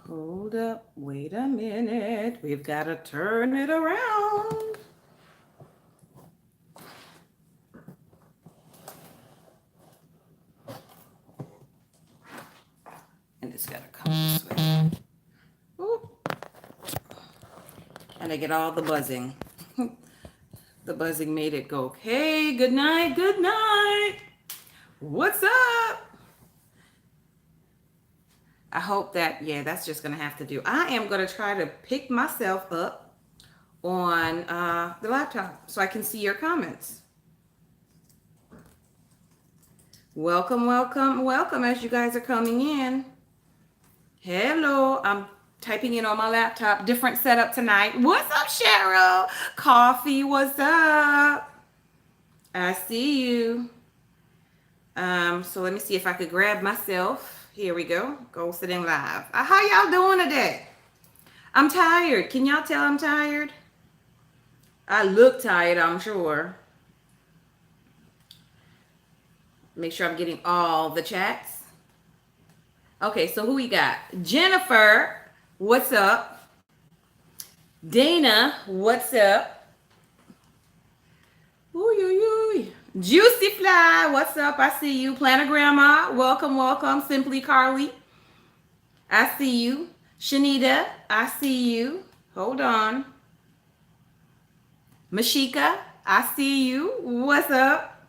Hold up, wait a minute. We've got to turn it around. And it's got to come this way. Ooh. And I get all the buzzing. The buzzing made it go, hey, good night, good night. What's up? I hope that, yeah, that's just going to have to do. I am going to try to pick myself up on the laptop so I can see your comments. Welcome, welcome, welcome as you guys are coming in. Hello, I'm typing in on my laptop. Different setup tonight. What's up, Cheryl? Coffee, what's up? I see you. So let me see if I could grab myself. Here we go. Go sitting live. How y'all doing today? I'm tired. Can y'all tell I'm tired? I look tired, I'm sure. Make sure I'm getting all the chats. Okay, so who we got? Jennifer, what's up? Dana, what's up? Ooh. Juicy Fly, what's up? I see you. Planner Grandma, welcome, welcome. Simply Carly, I see you. Shanita, I see you. Hold on. Mashika, I see you. What's up?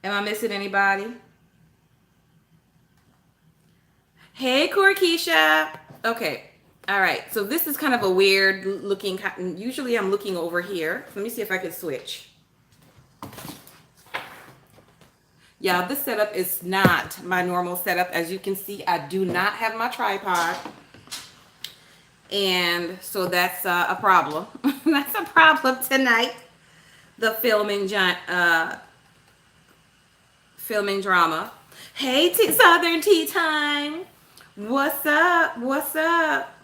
Am I missing anybody? Hey, Corkeisha. Okay. All right. So this is kind of a weird looking. Usually I'm looking over here. Let me see if I can switch. Yeah, this setup is not my normal setup. As you can see, I do not have my tripod. And so that's a problem. That's a problem tonight. The filming drama. Hey, Southern Tea Time. What's up? What's up?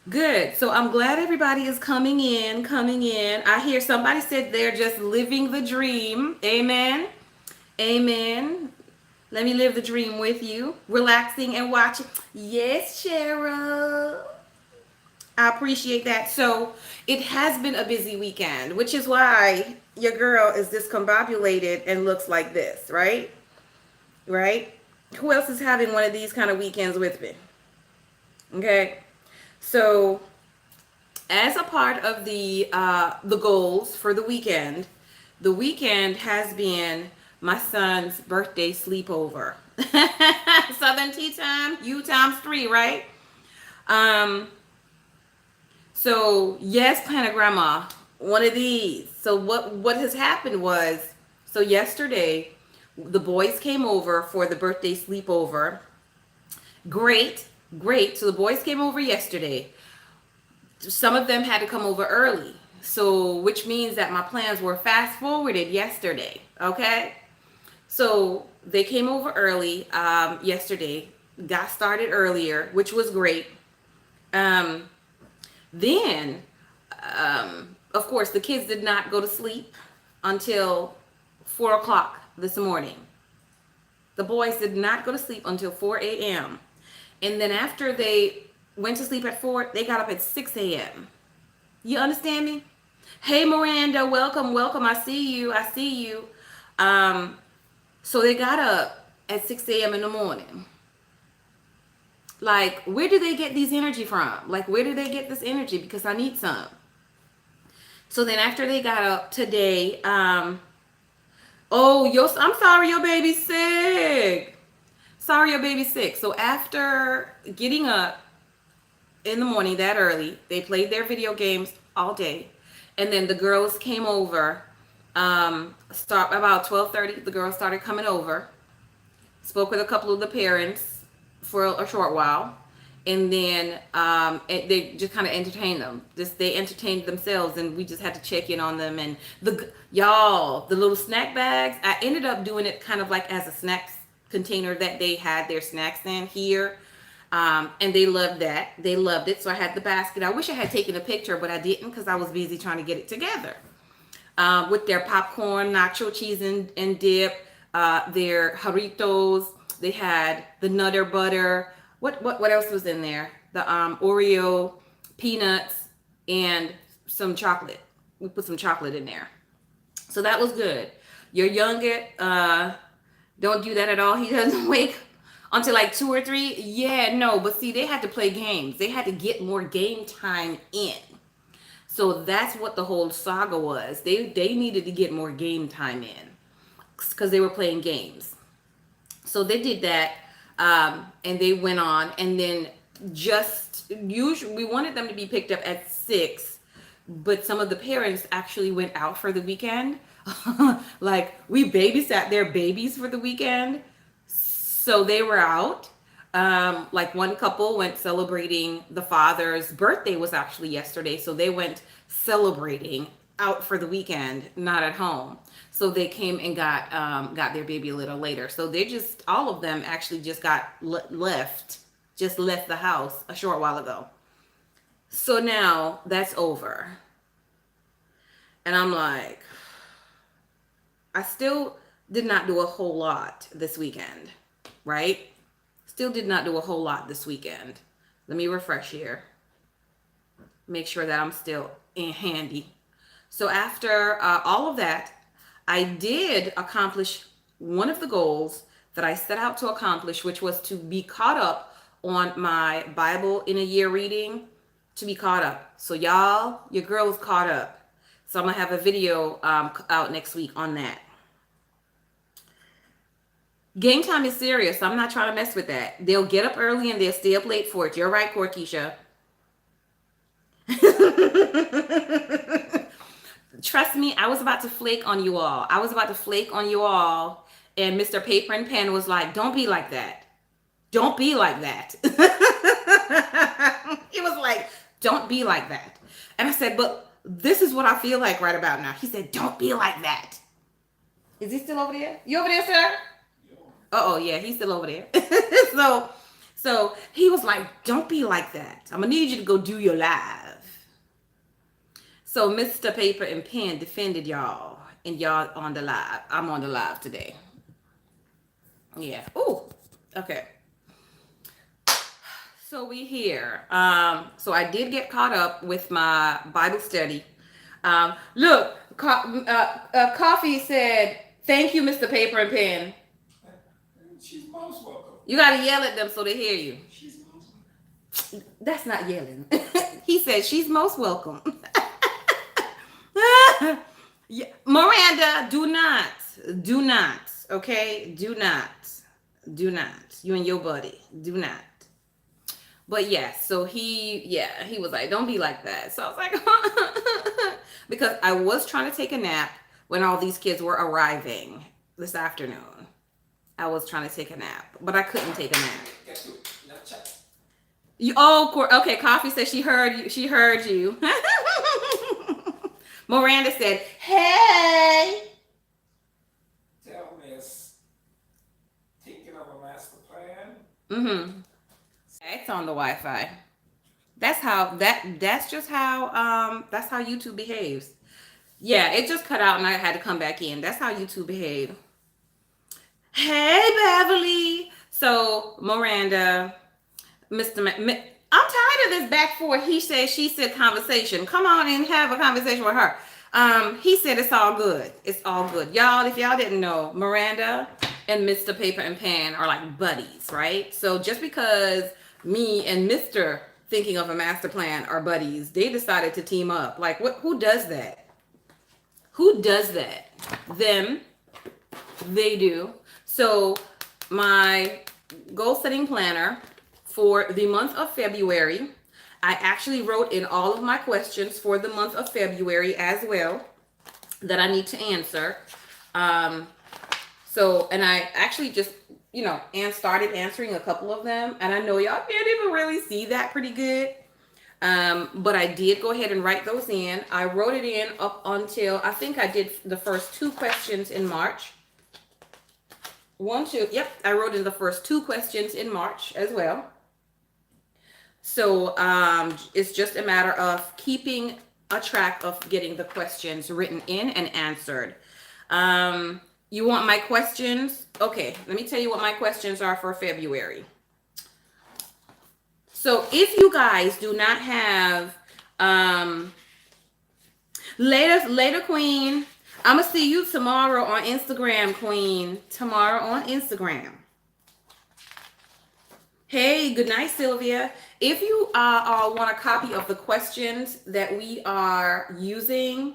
Good. So I'm glad everybody is coming in. I hear somebody said they're just living the dream. Amen. Amen. Let me live the dream with you. Relaxing and watching. Yes, Cheryl. I appreciate that. So it has been a busy weekend, which is why your girl is discombobulated and looks like this, right? Right? Who else is having one of these kind of weekends with me? Okay. So as a part of the goals for the weekend has been my son's birthday sleepover. Southern Tea Time, you times 3, right? So yes, Planet Grandma, one of these. So what has happened was, so yesterday the boys came over for the birthday sleepover. Great. So the boys came over yesterday. Some of them had to come over early. So which means that my plans were fast forwarded yesterday. Okay. So they came over early yesterday, got started earlier, which was great. Then, of course, the kids did not go to sleep until 4 o'clock this morning. The boys did not go to sleep until 4 a.m. And then after they went to sleep at 4, they got up at 6 a.m. You understand me? Hey, Miranda, welcome. I see you. So they got up at 6 a.m. in the morning. Like, where do they get these energy from? Like, where do they get this energy? Because I need some. So then after they got up today, I'm sorry your baby's sick. So after getting up in the morning that early, they played their video games all day. And then the girls came over. Start about 12:30, the girls started coming over. Spoke with a couple of the parents for a short while, and then they just kind of entertained them. They entertained themselves, and we just had to check in on them. And the little snack bags, I ended up doing it kind of like as a snacks container that they had their snacks in here, and they loved that. They loved it. So I had the basket. I wish I had taken a picture, but I didn't because I was busy trying to get it together. With their popcorn, nacho cheese and dip, their Doritos. They had the Nutter Butter. what else was in there? The Oreo, peanuts, and some chocolate. We put some chocolate in there. So that was good. Your youngest, don't do that at all. He doesn't wake until like 2 or 3. Yeah, no, but see, they had to play games. They had to get more game time in. So that's what the whole saga was. They needed to get more game time in because they were playing games. So they did that, and they went on, and then just usually we wanted them to be picked up at 6, but some of the parents actually went out for the weekend. Like we babysat their babies for the weekend, so they were out. Like one couple went celebrating the father's birthday was actually yesterday, so they went celebrating out for the weekend, not at home. So they came and got their baby a little later. So they just all of them actually just got left the house a short while ago. So now that's over. And I'm like, I still did not do a whole lot this weekend, right? Still did not do a whole lot this weekend. Let me refresh here. Make sure that I'm still in handy. So after all of that, I did accomplish one of the goals that I set out to accomplish, which was to be caught up on my Bible in a year reading, to be caught up. So y'all, your girl is caught up. So I'm going to have a video out next week on that. Game time is serious. So I'm not trying to mess with that. They'll get up early and they'll stay up late for it. You're right, Corkeisha. Trust me, I was about to flake on you all. And Mr. Paper and Pen was like, don't be like that. Don't be like that. He was like, don't be like that. And I said, but this is what I feel like right about now. He said, don't be like that. Is he still over there? You over there, sir? Oh, yeah, he's still over there. So he was like, don't be like that. I'm going to need you to go do your live. So Mr. Paper and Pen defended y'all, and y'all on the live. I'm on the live today. Yeah. Ooh. Okay. So we here. So I did get caught up with my Bible study. Look, Coffee said, thank you, Mr. Paper and Pen. She's most welcome. You got to yell at them so they hear you. She's most welcome. That's not yelling. He said, she's most welcome. Yeah. Miranda, do not, okay? Do not, you and your buddy, do not. But yes, so he was like, don't be like that. So I was like, because I was trying to take a nap when all these kids were arriving this afternoon. I was trying to take a nap, but I couldn't take a nap. Okay, Coffee said she heard you. Miranda said, hey. Tell Miss, thinking of a master plan. Mm-hmm. It's on the Wi-Fi. That's just how YouTube behaves. Yeah, it just cut out and I had to come back in. That's how YouTube behaves. Hey, Beverly. So Miranda, I'm tired of this back forth. He said, she said conversation. Come on and have a conversation with her. He said it's all good. It's all good. Y'all, if y'all didn't know, Miranda and Mr. Paper and Pan are like buddies, right? So just because me and Mr. Thinking of a Master Plan are buddies, they decided to team up. Like, who does that? Who does that? Them. They do. So my goal setting planner for the month of February, I actually wrote in all of my questions for the month of February as well that I need to answer. And I actually just, and started answering a couple of them. And I know y'all can't even really see that pretty good. But I did go ahead and write those in. I wrote it in up until, I think I did the first 2 questions in March. 1, 2. Yep, I wrote in the first 2 questions in March as well. So it's just a matter of keeping a track of getting the questions written in and answered. You want my questions? Okay, let me tell you what my questions are for February. So if you guys do not have um later queen, I'm gonna see you tomorrow on Instagram, queen. Tomorrow on Instagram. Hey, good night, Sylvia. If you want a copy of the questions that we are using,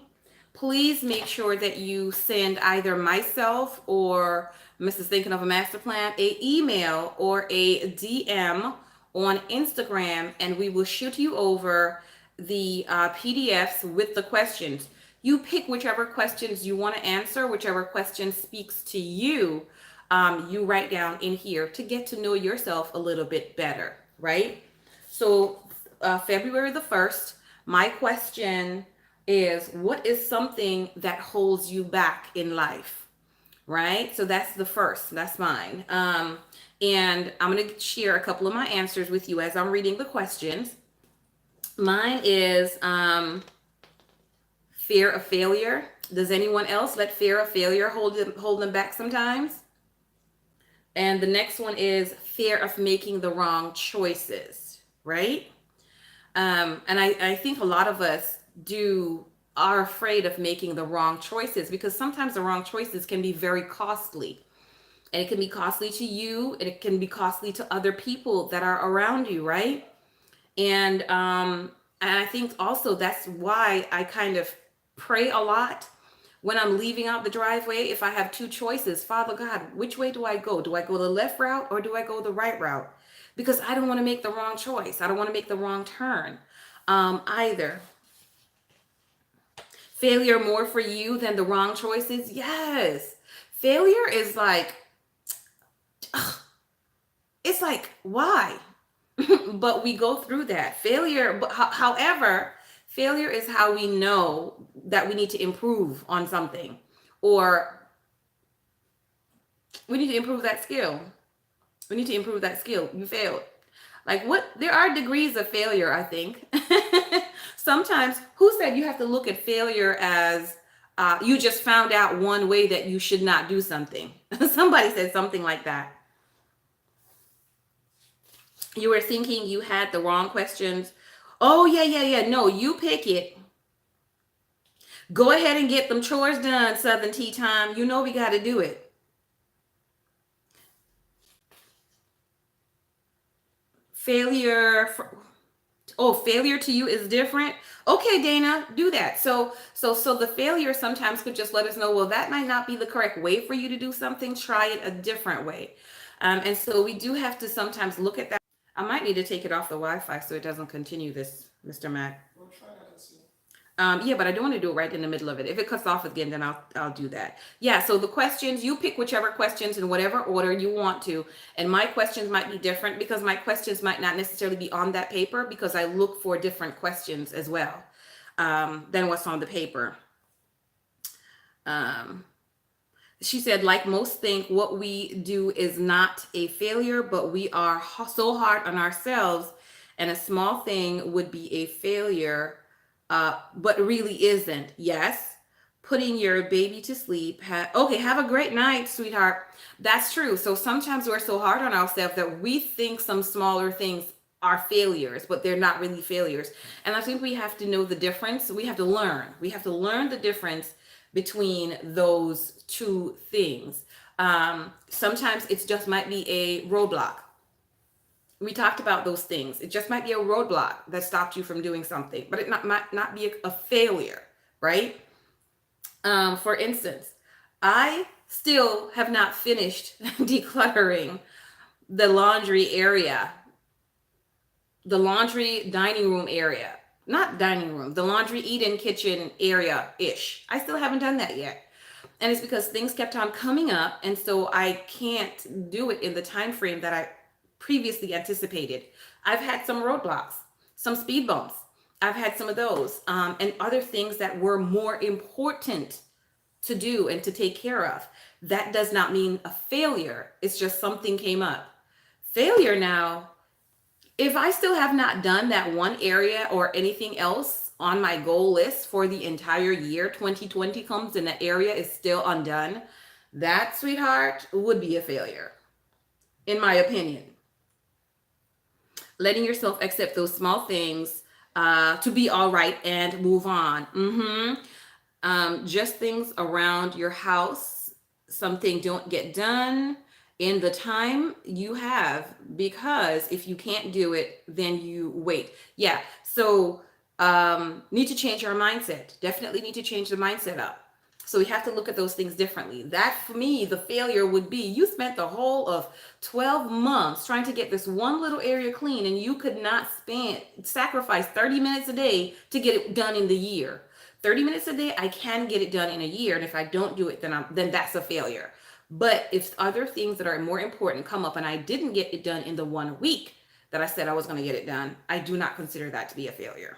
please make sure that you send either myself or Mrs. Thinking of a Master Plan a email or a DM on Instagram, and we will shoot you over the PDFs with the questions. You pick whichever questions you want to answer, whichever question speaks to you. You write down in here to get to know yourself a little bit better, right? So, February the 1st, my question is, what is something that holds you back in life, right? So that's the first, that's mine. And I'm going to share a couple of my answers with you as I'm reading the questions. Mine is fear of failure. Does anyone else let fear of failure hold them back sometimes? And the next one is fear of making the wrong choices, right? And I think a lot of us are afraid of making the wrong choices because sometimes the wrong choices can be very costly. And it can be costly to you, and it can be costly to other people that are around you, right? And I think also that's why I kind of pray a lot when I'm leaving out the driveway. If I have two choices, Father God, which way do I go? Do I go the left route or do I go the right route? Because I don't want to make the wrong choice. I don't want to make the wrong turn either. Failure more for you than the wrong choices? Yes. Failure is like, it's like, why? But we go through that failure. But however, failure is how we know that we need to improve on something, or we need to improve that skill. We need to improve that skill. You failed. Like what? There are degrees of failure, I think. Sometimes, who said you have to look at failure as you just found out one way that you should not do something? Somebody said something like that. You were thinking you had the wrong questions. Oh, yeah. No, you pick it. Go ahead and get them chores done, Southern Tea Time. You know we got to do it. Failure. Failure to you is different. Okay, Dana, do that. So the failure sometimes could just let us know, well, that might not be the correct way for you to do something. Try it a different way. And so we do have to sometimes look at that. I might need to take it off the Wi-Fi so it doesn't continue this, Mr. Mac. We'll try that and see. Yeah, but I don't want to do it right in the middle of it. If it cuts off again, then I'll do that. Yeah, so the questions, you pick whichever questions in whatever order you want to. And my questions might be different because my questions might not necessarily be on that paper because I look for different questions as well than what's on the paper. She said, like most think what we do is not a failure, but we are so hard on ourselves, and a small thing would be a failure, but really isn't. Yes. Putting your baby to sleep. Okay, have a great night, sweetheart. That's true. So sometimes we're so hard on ourselves that we think some smaller things are failures, but they're not really failures. And I think we have to know the difference. We have to learn. We have to learn the difference between those two things. Sometimes it just might be a roadblock. We talked about those things. It just might be a roadblock that stopped you from doing something, but it might not be a failure, right? For instance, I still have not finished decluttering the laundry area, the laundry dining room area. Not dining room, the laundry eat-in kitchen area-ish. I still haven't done that yet. And it's because things kept on coming up, and so I can't do it in the time frame that I previously anticipated. I've had some roadblocks, some speed bumps. I've had some of those, and other things that were more important to do and to take care of. That does not mean a failure. It's just something came up. Failure now, if I still have not done that one area or anything else on my goal list for the entire year, 2020 comes and that area is still undone, that, sweetheart, would be a failure, in my opinion. letting yourself accept those small things to be all right and move on. Just things around your house, something don't get done in the time you have, because if you can't do it, then you wait. Yeah. So need to change our mindset. Definitely need to change the mindset up. So we have to look at those things differently. That for me, the failure would be you spent the whole of 12 months trying to get this one little area clean, and you could not sacrifice 30 minutes a day to get it done in the year. 30 minutes a day, I can get it done in a year. And if I don't do it, then that's a failure. But if other things that are more important come up and I didn't get it done in the 1 week that I said I was going to get it done, I do not consider that to be a failure.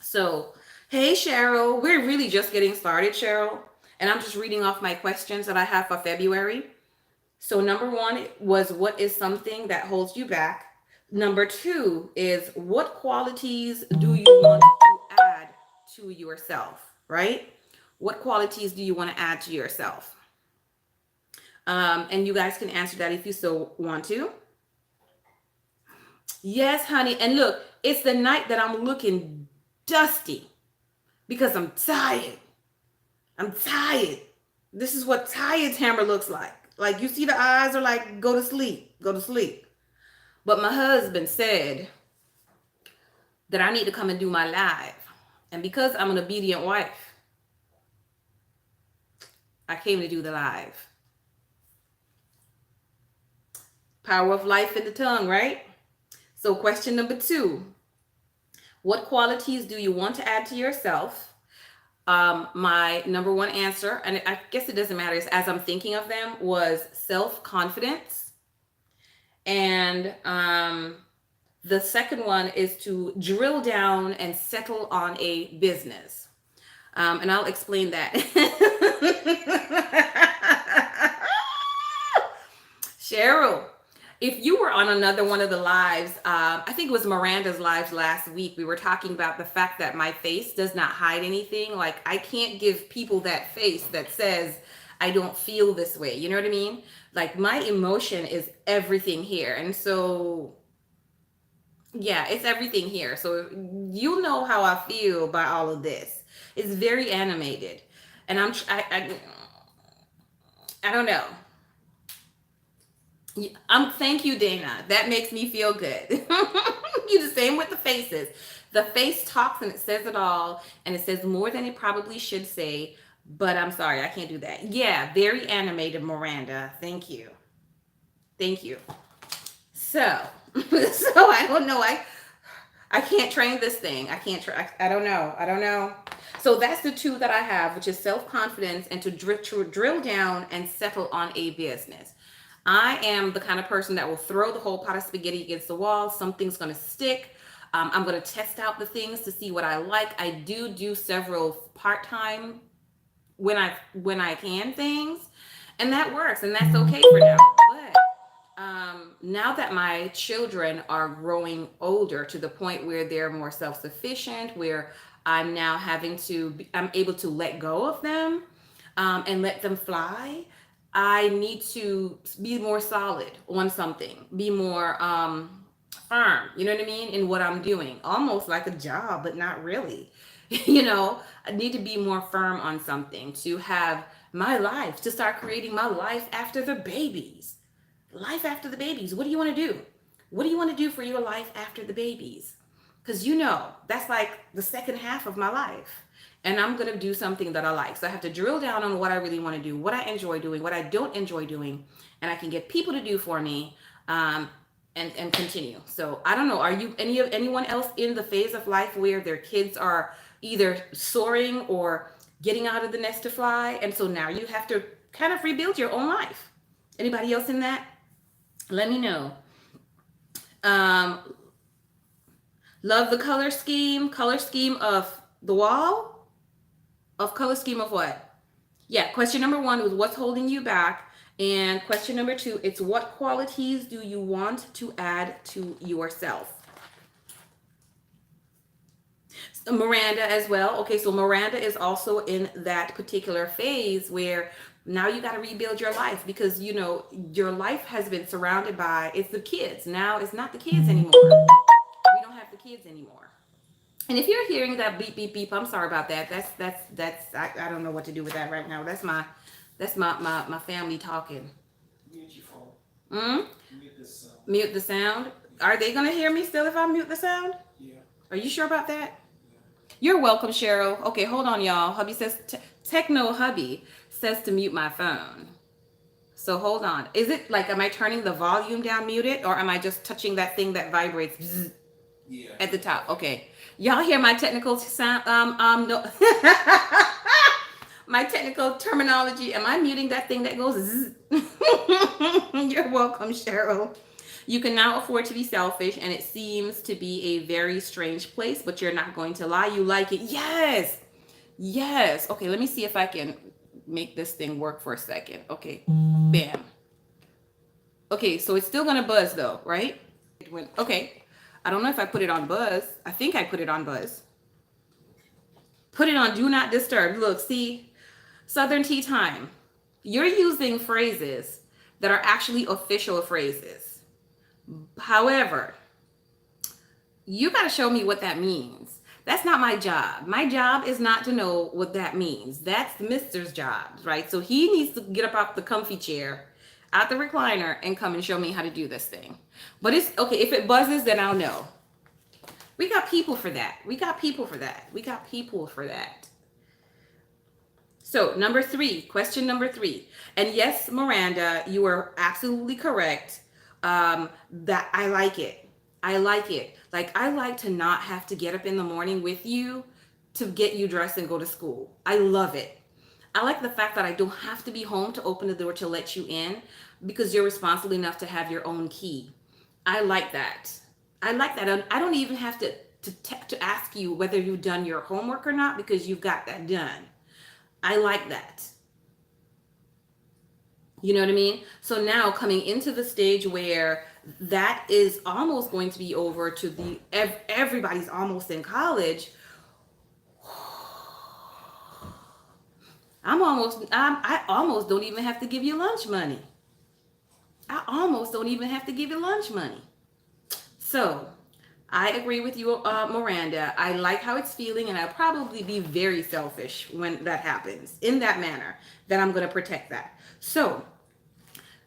So, hey, Cheryl, we're really just getting started, Cheryl. And I'm just reading off my questions that I have for February. So, number one was, what is something that holds you back? Number two is, what qualities do you want to add to yourself, right? What qualities do you want to add to yourself? And you guys can answer that if you so want to. Yes, honey. And look, it's the night that I'm looking dusty because I'm tired. I'm tired. This is what tired Tamara looks like. Like, you see the eyes are like, go to sleep, go to sleep. But my husband said that I need to come and do my live. And because I'm an obedient wife, I came to do the live. Power of life in the tongue, right? So question number two, what qualities do you want to add to yourself? My number one answer, and I guess it doesn't matter, as I'm thinking of them, was self-confidence. And the second one is to drill down and settle on a business. And I'll explain that. Cheryl, if you were on another one of the lives, I think it was Miranda's lives last week, we were talking about the fact that my face does not hide anything. Like, I can't give people that face that says I don't feel this way. You know what I mean? Like, my emotion is everything here. And so, yeah, it's everything here. So you know how I feel by all of this. It's very animated. And I don't know. Thank you, Dana. That makes me feel good. You the same with the faces. The face talks and it says it all, and it says more than it probably should say. But I'm sorry, I can't do that. Yeah, very animated, Miranda. Thank you. Thank you. So, so I don't know. I can't train this thing. I can't try. I don't know. I don't know. So that's the two that I have, which is self-confidence and to drill down and settle on a business. I am the kind of person that will throw the whole pot of spaghetti against the wall. Something's going to stick. I'm going to test out the things to see what I like. I do several part-time when I can things, and that works, and that's okay for now. But now that my children are growing older to the point where they're more self-sufficient, where I'm now I'm able to let go of them and let them fly. I need to be more solid on something, be more firm, you know what I mean, in what I'm doing. Almost like a job, but not really. I need to be more firm on something to have my life, to start creating my life after the babies. Life after the babies. What do you want to do? What do you want to do for your life after the babies? Because that's like the second half of my life. And I'm going to do something that I like. So I have to drill down on what I really want to do, what I enjoy doing, what I don't enjoy doing. And I can get people to do for me and continue. So I don't know. Are you anyone else in the phase of life where their kids are either soaring or getting out of the nest to fly? And so now you have to kind of rebuild your own life. Anybody else in that? Let me know. Love the color scheme of the wall. Of color scheme of what? Yeah, question number one was what's holding you back? And question number two, it's what qualities do you want to add to yourself? Miranda as well. Okay, so Miranda is also in that particular phase where Now you got to rebuild your life because you know your life has been surrounded by it's the kids. Now it's not the kids anymore. We don't have the kids anymore. And if you're hearing that beep beep beep, I'm sorry about that. I don't know what to do with that right now. That's my family talking. Mute your phone. Mm? Mute this sound. Mute the sound. Are they gonna hear me still if I mute the sound? Yeah. Are you sure about that? Yeah. You're welcome, Cheryl. Okay, hold on, y'all. Hubby says Techno Hubby says to mute my phone. So hold on. Is it like am I turning the volume down, mute it, or am I just touching that thing that vibrates Yeah. at the top? Okay. Y'all hear my technical sound? No. My technical terminology. Am I muting that thing that goes? You're welcome, Cheryl. You can now afford to be selfish, and it seems to be a very strange place, but you're not going to lie. You like it. Yes. Yes. Okay, let me see if I can make this thing work for a second. Okay. Bam. Okay, so it's still going to buzz though, right? Okay. I don't know if I put it on buzz. I think I put it on buzz. Put it on do not disturb. Look, see? Southern tea time. You're using phrases that are actually official phrases. However, you got to show me what that means. That's not my job. My job is not to know what that means. That's Mister's job, right? So he needs to get up off the comfy chair, out the recliner, and come and show me how to do this thing. But it's okay. If it buzzes, then I'll know. We got people for that. We got people for that. We got people for that. So, question number 3. And yes, Miranda, you are absolutely correct. That I like it. I like it. Like, I like to not have to get up in the morning with you to get you dressed and go to school. I love it. I like the fact that I don't have to be home to open the door to let you in because you're responsible enough to have your own key. I like that. I like that. I don't even have to ask you whether you've done your homework or not because you've got that done. I like that. You know what I mean? So now coming into the stage where that is almost going to be over to the everybody's almost in college. I almost don't even have to give you lunch money. I almost don't even have to give you lunch money. So I agree with you, Miranda. I like how it's feeling, and I'll probably be very selfish when that happens in that manner, that I'm going to protect that. So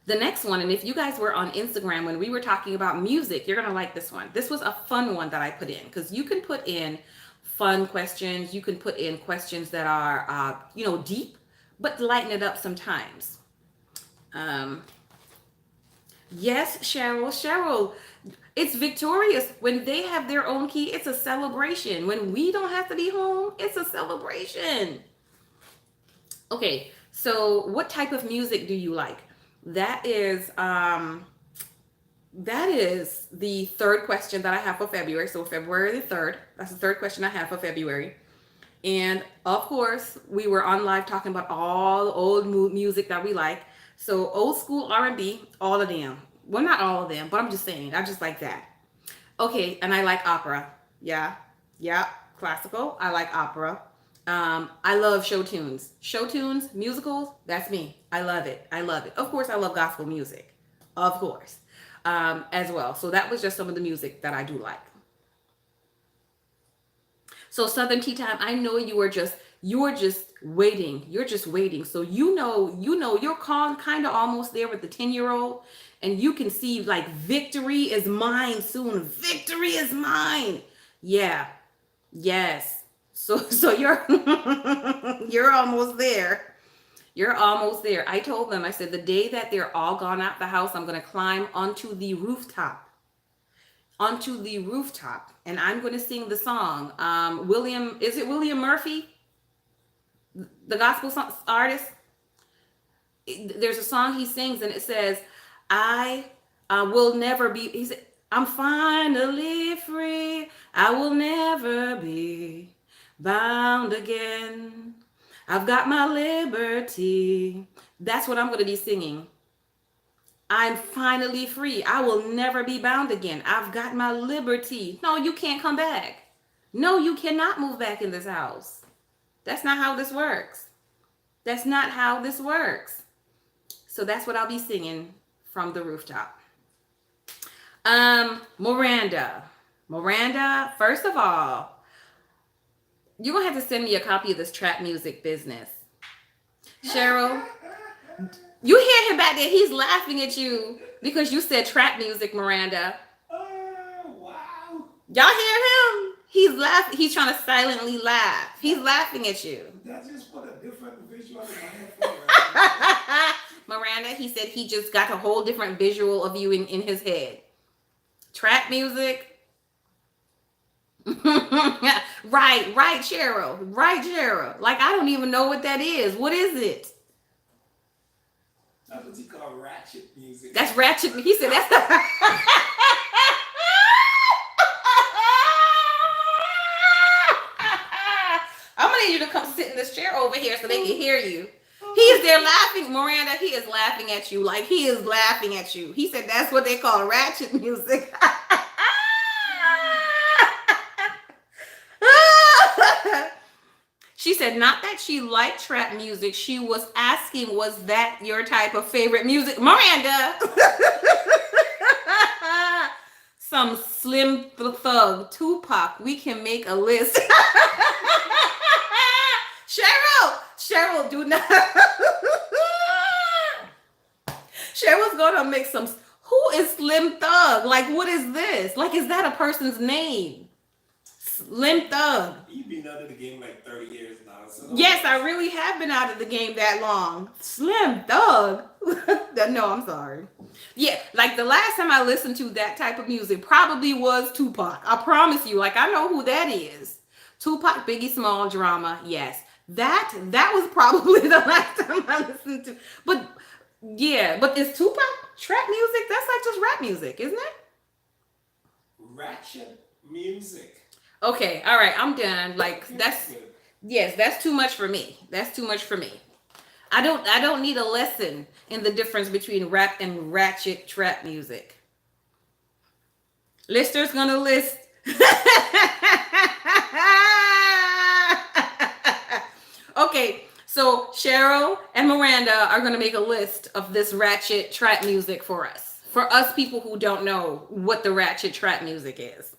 the next one, and if you guys were on Instagram when we were talking about music, you're going to like this one. This was a fun one that I put in because you can put in fun questions. You can put in questions that are, deep, but lighten it up sometimes. Yes, Cheryl, it's victorious. When they have their own key, it's a celebration. When we don't have to be home, it's a celebration. Okay, so what type of music do you like? That is the third question that I have for February. So February the 3rd, that's the third question I have for February. And of course, we were on live talking about all the old music that we like. So old school R&B, all of them. Well, not all of them, but I'm just saying, I just like that. Okay, and I like opera. Yeah, classical. I like opera. I love show tunes. Show tunes, musicals, that's me. I love it. Of course, I love gospel music. Of course. As well. So that was just some of the music that I do like. So Southern Tea Time, I know you're just waiting. You're just waiting. So you're kind of almost there with the 10-year-old, and you can see like victory is mine soon. Victory is mine. Yeah. Yes. So you're you're almost there. You're almost there. I told them, I said, the day that they're all gone out the house, I'm going to climb onto the rooftop, and I'm going to sing the song. Is it William Murphy? The gospel song, artist? There's a song he sings, and it says, I will never be, he said, I'm finally free. I will never be bound again. I've got my liberty. That's what I'm going to be singing. I'm finally free. I will never be bound again. I've got my liberty. No, you can't come back. No, you cannot move back in this house. That's not how this works. That's not how this works. So that's what I'll be singing from the rooftop. Miranda. Miranda, first of all, you're gonna have to send me a copy of this trap music business. Cheryl, you hear him back there. He's laughing at you because you said trap music, Miranda. Wow. Y'all hear him? He's laughing. He's trying to silently laugh. He's laughing at you. That just put a different visual in my head for you. Miranda, he said he just got a whole different visual of you in his head. Trap music. right, Cheryl. Right, Cheryl. Like, I don't even know what that is. What is it? That's what you call ratchet music. That's ratchet. He said that's the... I'm gonna need you to come sit in this chair over here so they can hear you. He is there laughing, Miranda. He is laughing at you. Like, he is laughing at you. He said that's what they call ratchet music. She said not that she liked trap music. She was asking, was that your type of favorite music? Miranda. Some Slim Thug, Tupac. We can make a list. Cheryl, do not. Cheryl's gonna make some. Who is Slim Thug? Like, what is this? Like, is that a person's name? Slim Thug. You've been out of the game like 30 years now. So Yes, I really have been out of the game that long. Slim Thug. No, I'm sorry. Yeah, like the last time I listened to that type of music probably was Tupac. I promise you. Like, I know who that is. Tupac, Biggie Small, Drama. Yes. That was probably the last time I listened to. But yeah, but is Tupac trap music? That's like just rap music, isn't it? ratchet music. Okay, all right, I'm done. Like, that's too much for me. That's too much for me. I don't need a lesson in the difference between rap and ratchet trap music. Lister's gonna list. Okay, so Cheryl and Miranda are gonna make a list of this ratchet trap music for us. For us people who don't know what the ratchet trap music is.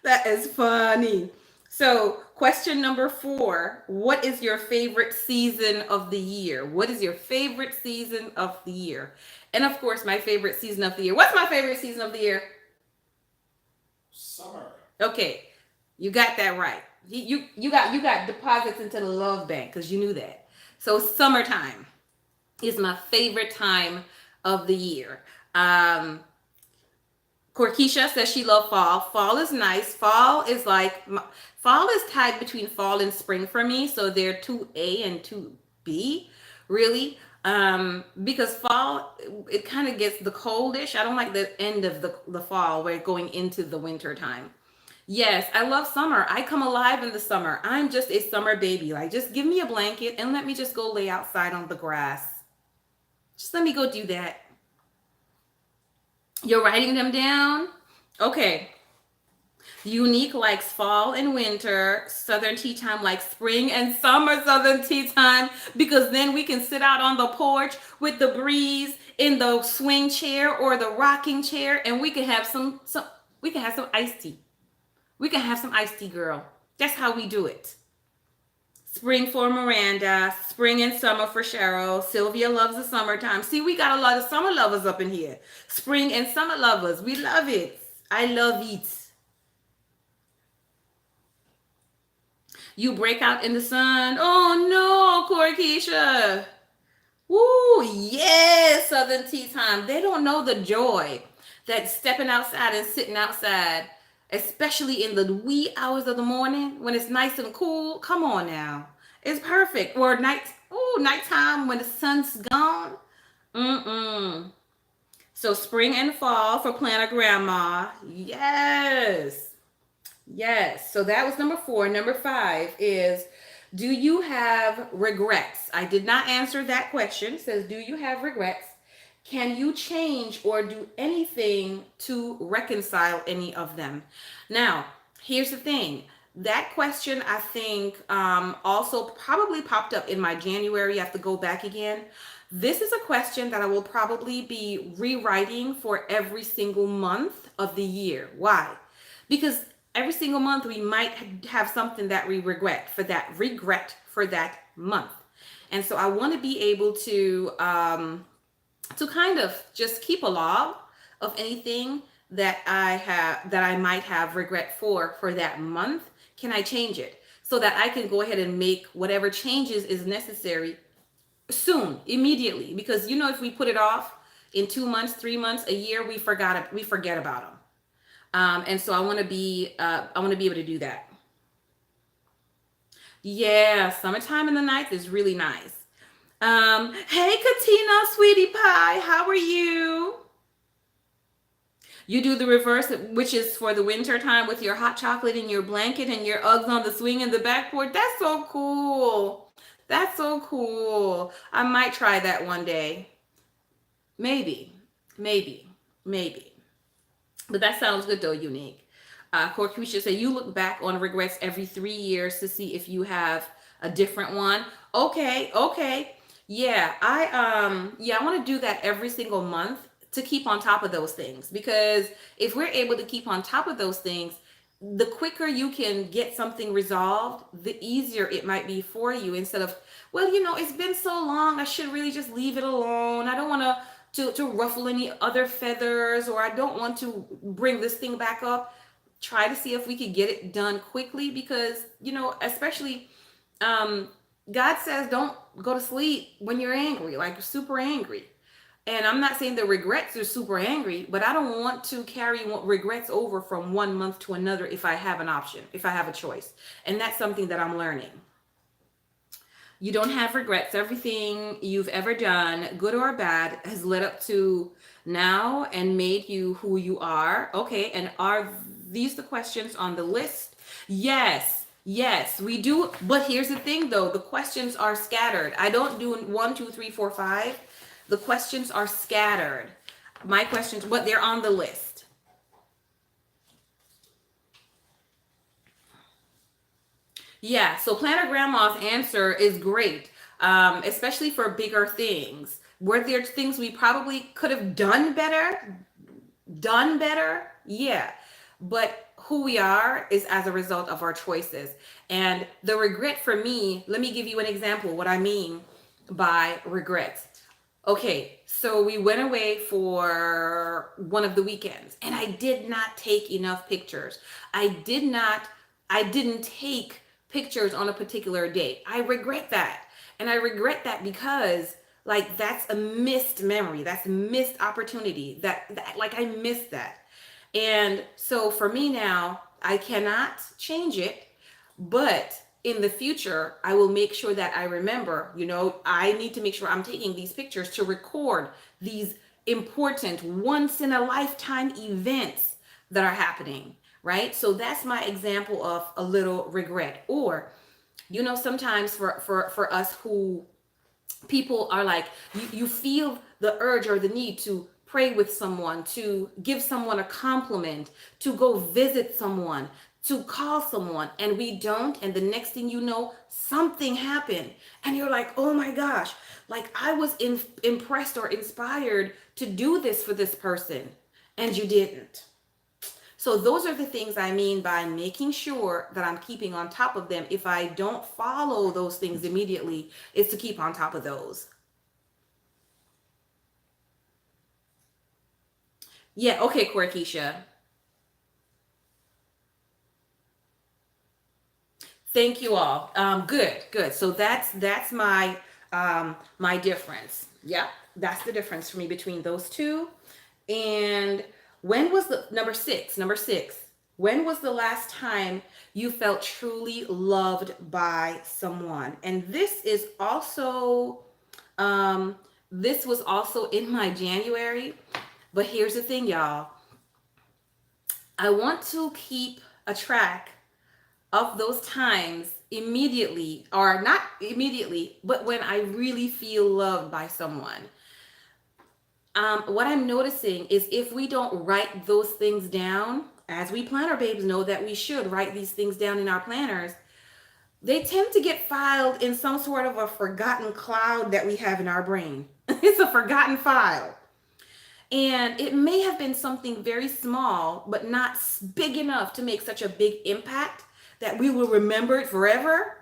That is funny. So, question number 4. What is your favorite season of the year? What is your favorite season of the year? And of course, my favorite season of the year. What's my favorite season of the year? Summer. Okay, you got that right. You got deposits into the love bank because you knew that. So summertime is my favorite time of the year. Corkeisha says she loves fall. Fall is nice. Fall is tied between fall and spring for me. So they're 2A and 2B, really. Because fall, it kind of gets the coldish. I don't like the end of the fall. We're going into the winter time. Yes, I love summer. I come alive in the summer. I'm just a summer baby. Like, just give me a blanket and let me just go lay outside on the grass. Just let me go do that. You're writing them down? Okay. Unique likes fall and winter. Southern Tea Time likes spring and summer Southern Tea Time, because then we can sit out on the porch with the breeze in the swing chair or the rocking chair, and we can have some iced tea. We can have some iced tea, girl. That's how we do it. Spring for Miranda, spring and summer for Cheryl. Sylvia loves the summertime. See, we got a lot of summer lovers up in here. Spring and summer lovers. We love it. I love it. You break out in the sun. Oh no, Corkeisha. Woo, yes, Southern Tea Time. They don't know the joy that stepping outside and sitting outside, especially in the wee hours of the morning when it's nice and cool. Come on now. It's perfect. Or nighttime when the sun's gone. So spring and fall for Planner Grandma. Yes. Yes. So that was number 4. Number 5 is, do you have regrets? I did not answer that question. It says, do you have regrets? Can you change or do anything to reconcile any of them? Now, here's the thing. That question, I think, also probably popped up in my January. I have to go back again. This is a question that I will probably be rewriting for every single month of the year. Why? Because every single month we might have something that we regret for that month. And so I want to be able to kind of just keep a log of anything that I might have regret for that month. Can I change it so that I can go ahead and make whatever changes is necessary soon, immediately? Because if we put it off in 2 months, 3 months, a year, we forget about them. And so I want to be able to do that. Yeah, summertime in the night is really nice. Hey Katina, sweetie pie, how are you? You do the reverse, which is for the winter time with your hot chocolate and your blanket and your Uggs on the swing in the backboard. That's so cool. That's so cool. I might try that one day. Maybe, maybe, maybe. But that sounds good though, unique. Corquisha said you look back on regrets every 3 years to see if you have a different one. Okay, okay. I want to do that every single month to keep on top of those things, because if we're able to keep on top of those things, the quicker you can get something resolved, the easier it might be for you, instead of, well, it's been so long, I should really just leave it alone. I don't want to ruffle any other feathers, or I don't want to bring this thing back up. Try to see if we could get it done quickly, because especially, um God says don't go to sleep when you're angry, like super angry. And I'm not saying the regrets are super angry, but I don't want to carry regrets over from one month to another if I have an option, if I have a choice. And that's something that I'm learning. You don't have regrets. Everything you've ever done, good or bad, has led up to now and made you who you are. Okay, and are these the questions on the list? Yes, yes, we do. But here's the thing though, the questions are scattered. I don't do 1, 2, 3, 4, 5. The questions are scattered. My questions, but they're on the list. Yeah, so Planner Grandma's answer is great, especially for bigger things. Were there things we probably could have done better? Done better? Yeah. But who we are is as a result of our choices. And the regret for me, let me give you an example what I mean by regrets. Okay, so we went away for one of the weekends and I did not take enough pictures. I didn't take pictures on a particular day. I regret that. And I regret that because like that's a missed memory. That's a missed opportunity. That like I missed that. And so for me now, I cannot change it, but in the future, I will make sure that I remember, I need to make sure I'm taking these pictures to record these important once in a lifetime events that are happening, right? So that's my example of a little regret. Or, sometimes for us who people are like, you feel the urge or the need to pray with someone, to give someone a compliment, to go visit someone, to call someone, and we don't. And the next thing you know, something happened. And you're like, oh my gosh, like I was impressed or inspired to do this for this person, and you didn't. So those are the things I mean by making sure that I'm keeping on top of them. If I don't follow those things immediately, is to keep on top of those. Yeah, okay, Corkeisha. Thank you all. Good, good. So that's my difference. Yeah, that's the difference for me between those two. And when was the number six? Number six. When was the last time you felt truly loved by someone? And um, this was also in my January. But here's the thing, y'all. I want to keep a track of those times immediately, or not immediately, but when I really feel loved by someone. What I'm noticing is if we don't write those things down, as we planner babes know that we should write these things down in our planners, they tend to get filed in some sort of a forgotten cloud that we have in our brain. It's a forgotten file. And it may have been something very small, but not big enough to make such a big impact that we will remember it forever,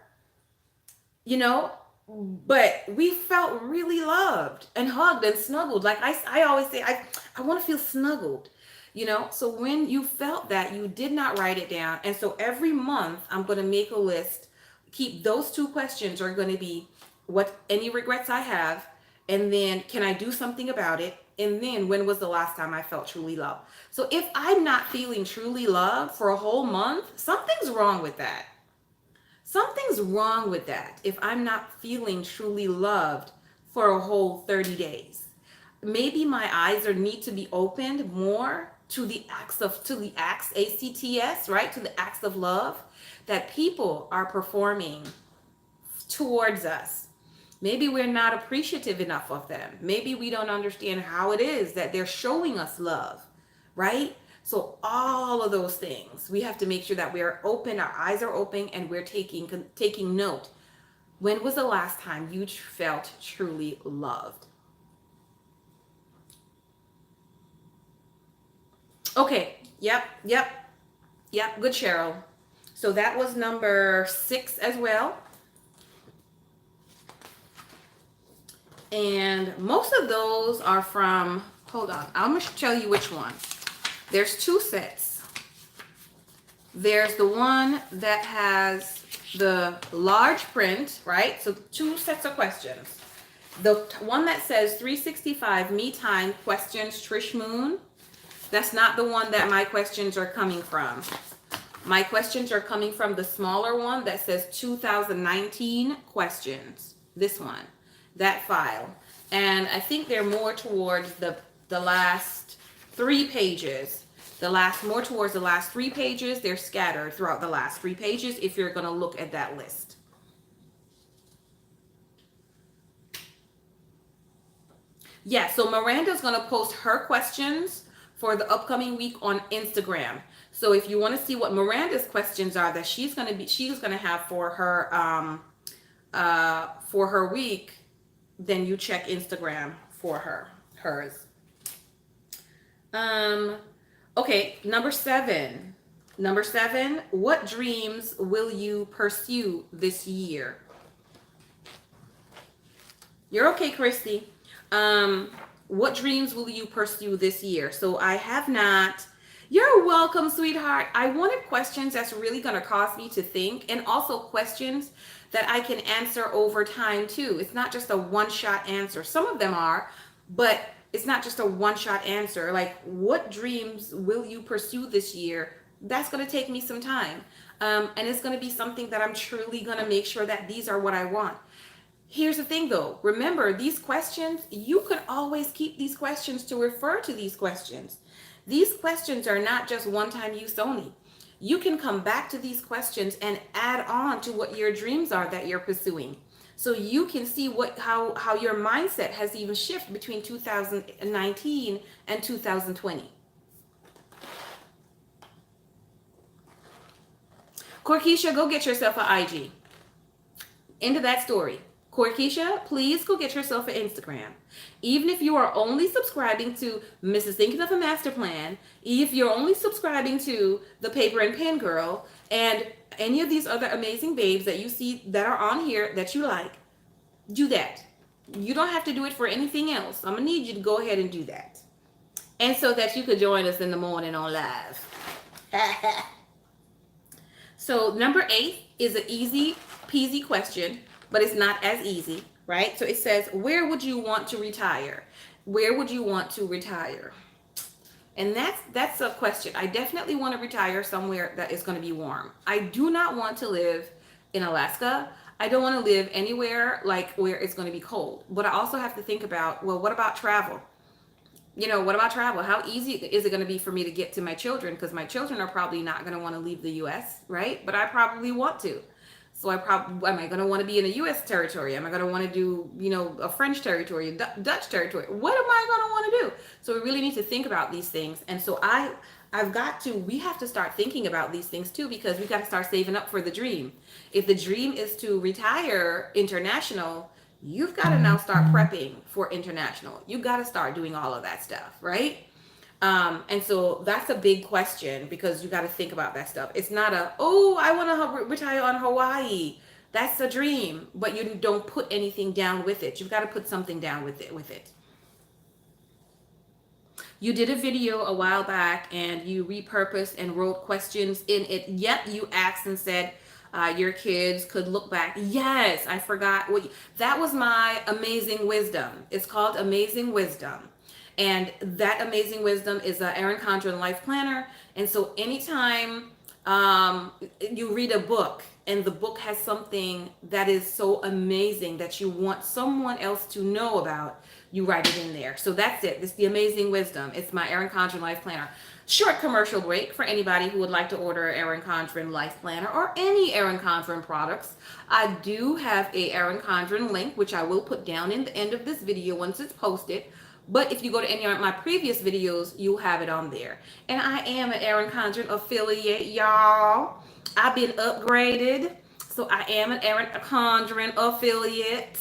you know? But we felt really loved and hugged and snuggled. Like I always say, I want to feel snuggled, you know? So when you felt that, you did not write it down. And so every month, I'm going to make a list. Keep those two questions are going to be what any regrets I have, and then can I do something about it? And then when was the last time I felt truly loved? So if I'm not feeling truly loved for a whole month, something's wrong with that. Something's wrong with that if I'm not feeling truly loved for a whole 30 days. Maybe my eyes need to be opened more to the acts, ACTS, right? To the acts of love that people are performing towards us. Maybe we're not appreciative enough of them. Maybe we don't understand how it is that they're showing us love, right? So all of those things, we have to make sure that we are open, our eyes are open, and we're taking note. When was the last time you felt truly loved? Okay, yep. Good, Cheryl. So that was number 6 as well. And most of those are from, hold on, I'm going to tell you which one. There's 2 sets. There's the one that has the large print, right? So 2 sets of questions. The one that says 365 me time questions Trish Moon, that's not the one that my questions are coming from. My questions are coming from the smaller one that says 2019 questions. This one. That file, and I think they're more towards the last 3 pages. More towards the last 3 pages. They're scattered throughout the last 3 pages if you're going to look at that list. Yeah, so Miranda's going to post her questions for the upcoming week on Instagram. So if you want to see what Miranda's questions are that she's going to have for her week, then you check Instagram for hers. Okay, number 7. What dreams will you pursue this year? You're okay, Christy. What dreams will you pursue this year? So I have not. You're welcome, sweetheart. I wanted questions that's really going to cause me to think, and also questions that I can answer over time too. It's not just a one-shot answer. Some of them are, but it's not just a one-shot answer. Like, what dreams will you pursue this year? That's going to take me some time. And it's going to be something that I'm truly going to make sure that these are what I want. Here's the thing though. Remember, these questions, you can always keep these questions to refer to these questions. These questions are not just one-time use only. You can come back to these questions and add on to what your dreams are that you're pursuing. So you can see how your mindset has even shifted between 2019 and 2020. Corkeisha, go get yourself an IG. End of that story. Corkeisha, please go get yourself an Instagram. Even if you are only subscribing to Mrs. Thinking of a Master Plan, if you're only subscribing to the Paper and Pen Girl, and any of these other amazing babes that you see that are on here that you like, do that. You don't have to do it for anything else. I'm going to need you to go ahead and do that. And so that you could join us in the morning on live. So number 8 is an easy peasy question, but it's not as easy, right? So it says, where would you want to retire? Where would you want to retire? And that's a question. I definitely want to retire somewhere that is going to be warm. I do not want to live in Alaska. I don't want to live anywhere like where it's going to be cold. But I also have to think about, well, what about travel? What about travel? How easy is it going to be for me to get to my children? Because my children are probably not going to want to leave the U.S., right? But I probably want to. So I probably am I going to want to be in a U.S. territory? Am I going to want to do a French territory, a Dutch territory? What am I going to want to do? So we really need to think about these things. And so we have to start thinking about these things too, because we got to start saving up for the dream. If the dream is to retire international, you've got to now start prepping for international. You got to start doing all of that stuff, right? And so that's a big question, because you got to think about that stuff. It's not I want to retire on Hawaii. That's a dream, but you don't put anything down with it. You've got to put something down with it. You did a video a while back and you repurposed and wrote questions in it. Yep, you asked and said your kids could look back. Yes, I forgot. That was my Amazing Wisdom. It's called Amazing Wisdom. And that Amazing Wisdom is a Erin Condren life planner. And so anytime you read a book and the book has something that is so amazing that you want someone else to know about, you write it in there. So that's it. This is the Amazing Wisdom. It's my Erin Condren life planner. Short commercial break for anybody who would like to order Erin Condren life planner or any Erin Condren products. I do have a Erin Condren link, which I will put down in the end of this video once it's posted. But if you go to any of my previous videos, you'll have it on there. And I am an Erin Condren affiliate, y'all. I've been upgraded. So I am an Erin Condren affiliate.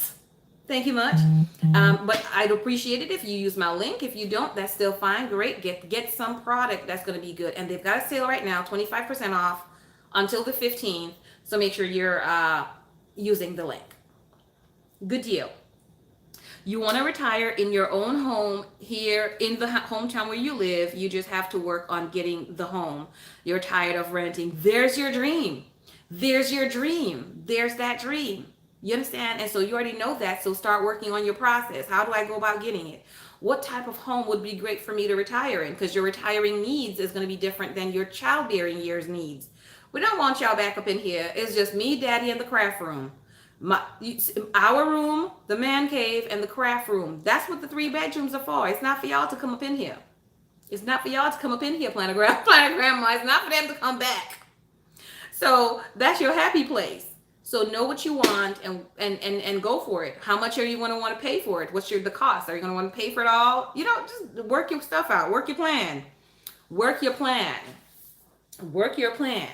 Thank you much. But I'd appreciate it if you use my link. If you don't, that's still fine. Great. Get some product that's going to be good. And they've got a sale right now, 25% off until the 15th. So make sure you're using the link. Good deal. You want to retire in your own home here in the hometown where you live. You just have to work on getting the home. You're tired of renting. There's your dream. There's your dream. There's that dream. You understand? And so you already know that. So start working on your process. How do I go about getting it? What type of home would be great for me to retire in? Because your retiring needs is going to be different than your childbearing years needs. We don't want y'all back up in here. It's just me, daddy, and the craft room. Our room, the man cave, and the craft room. That's what the 3 bedrooms are for. It's not for y'all to come up in here. It's not for y'all to come up in here, Planet Grandma. It's not for them to come back. So that's your happy place. So know what you want and go for it. How much are you going to want to pay for it? What's the cost? Are you going to want to pay for it all? Just work your stuff out. Work your plan. Work your plan. Work your plan.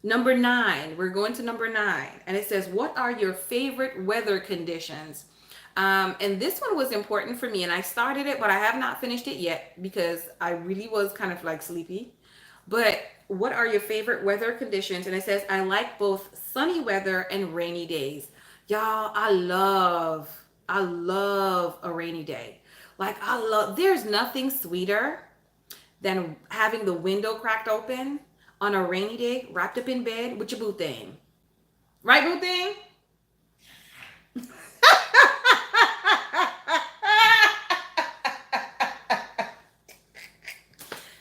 Number 9, we're going to number 9, and it says, what are your favorite weather conditions? And this one was important for me, and I started it, but I have not finished it yet because I really was kind of like sleepy. But what are your favorite weather conditions? And it says, I like both sunny weather and rainy days. Y'all, I love a rainy day. There's nothing sweeter than having the window cracked open on a rainy day, wrapped up in bed with your boo thing. Right, boo thing?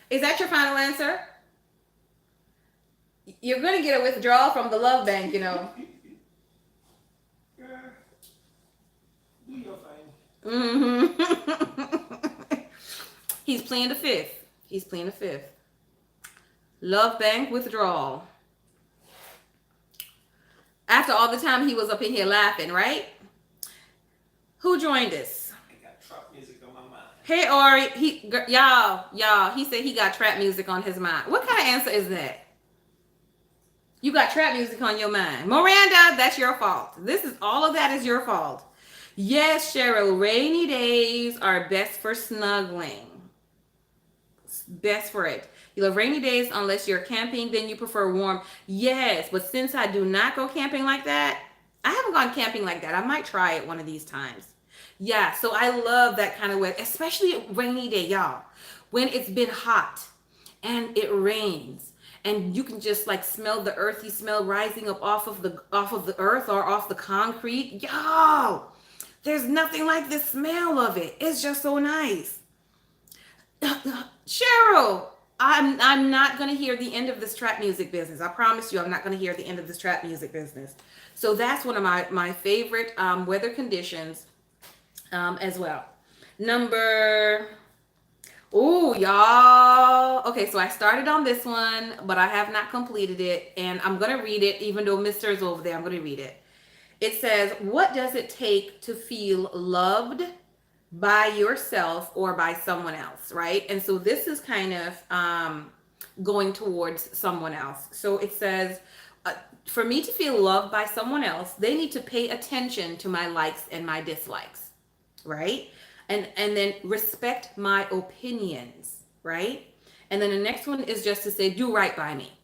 Is that your final answer? You're going to get a withdrawal from the love bank, Do your thing. Mm-hmm. He's playing the fifth. Love bank withdrawal. After all the time he was up in here laughing, right? Who joined us? I got trap music on my mind. Hey, Ori. Y'all, he said he got trap music on his mind. What kind of answer is that? You got trap music on your mind. Miranda, that's your fault. All of that is your fault. Yes, Cheryl, rainy days are best for snuggling. Best for it. You love rainy days unless you're camping, then you prefer warm. Yes, but since I do not go camping like that, I haven't gone camping like that. I might try it one of these times. Yeah, so I love that kind of weather, especially a rainy day, y'all. When it's been hot and it rains and you can just like smell the earthy smell rising up off of the earth or off the concrete. Y'all, there's nothing like the smell of it. It's just so nice. Cheryl, I'm not going to hear the end of this trap music business. I promise you, I'm not going to hear the end of this trap music business. So that's one of my favorite weather conditions as well. Y'all, Okay, so I started on this one, but I have not completed it, and I'm gonna read it, even though Mr. is over there. I'm gonna read it. It says, "What does it take to feel loved by yourself or by someone else?" Right, and so this is kind of going towards someone else. So it says, "For me to feel loved by someone else, they need to pay attention to my likes and my dislikes." Right, and then respect my opinions. Right, and then the next one is just to say, "Do right by me."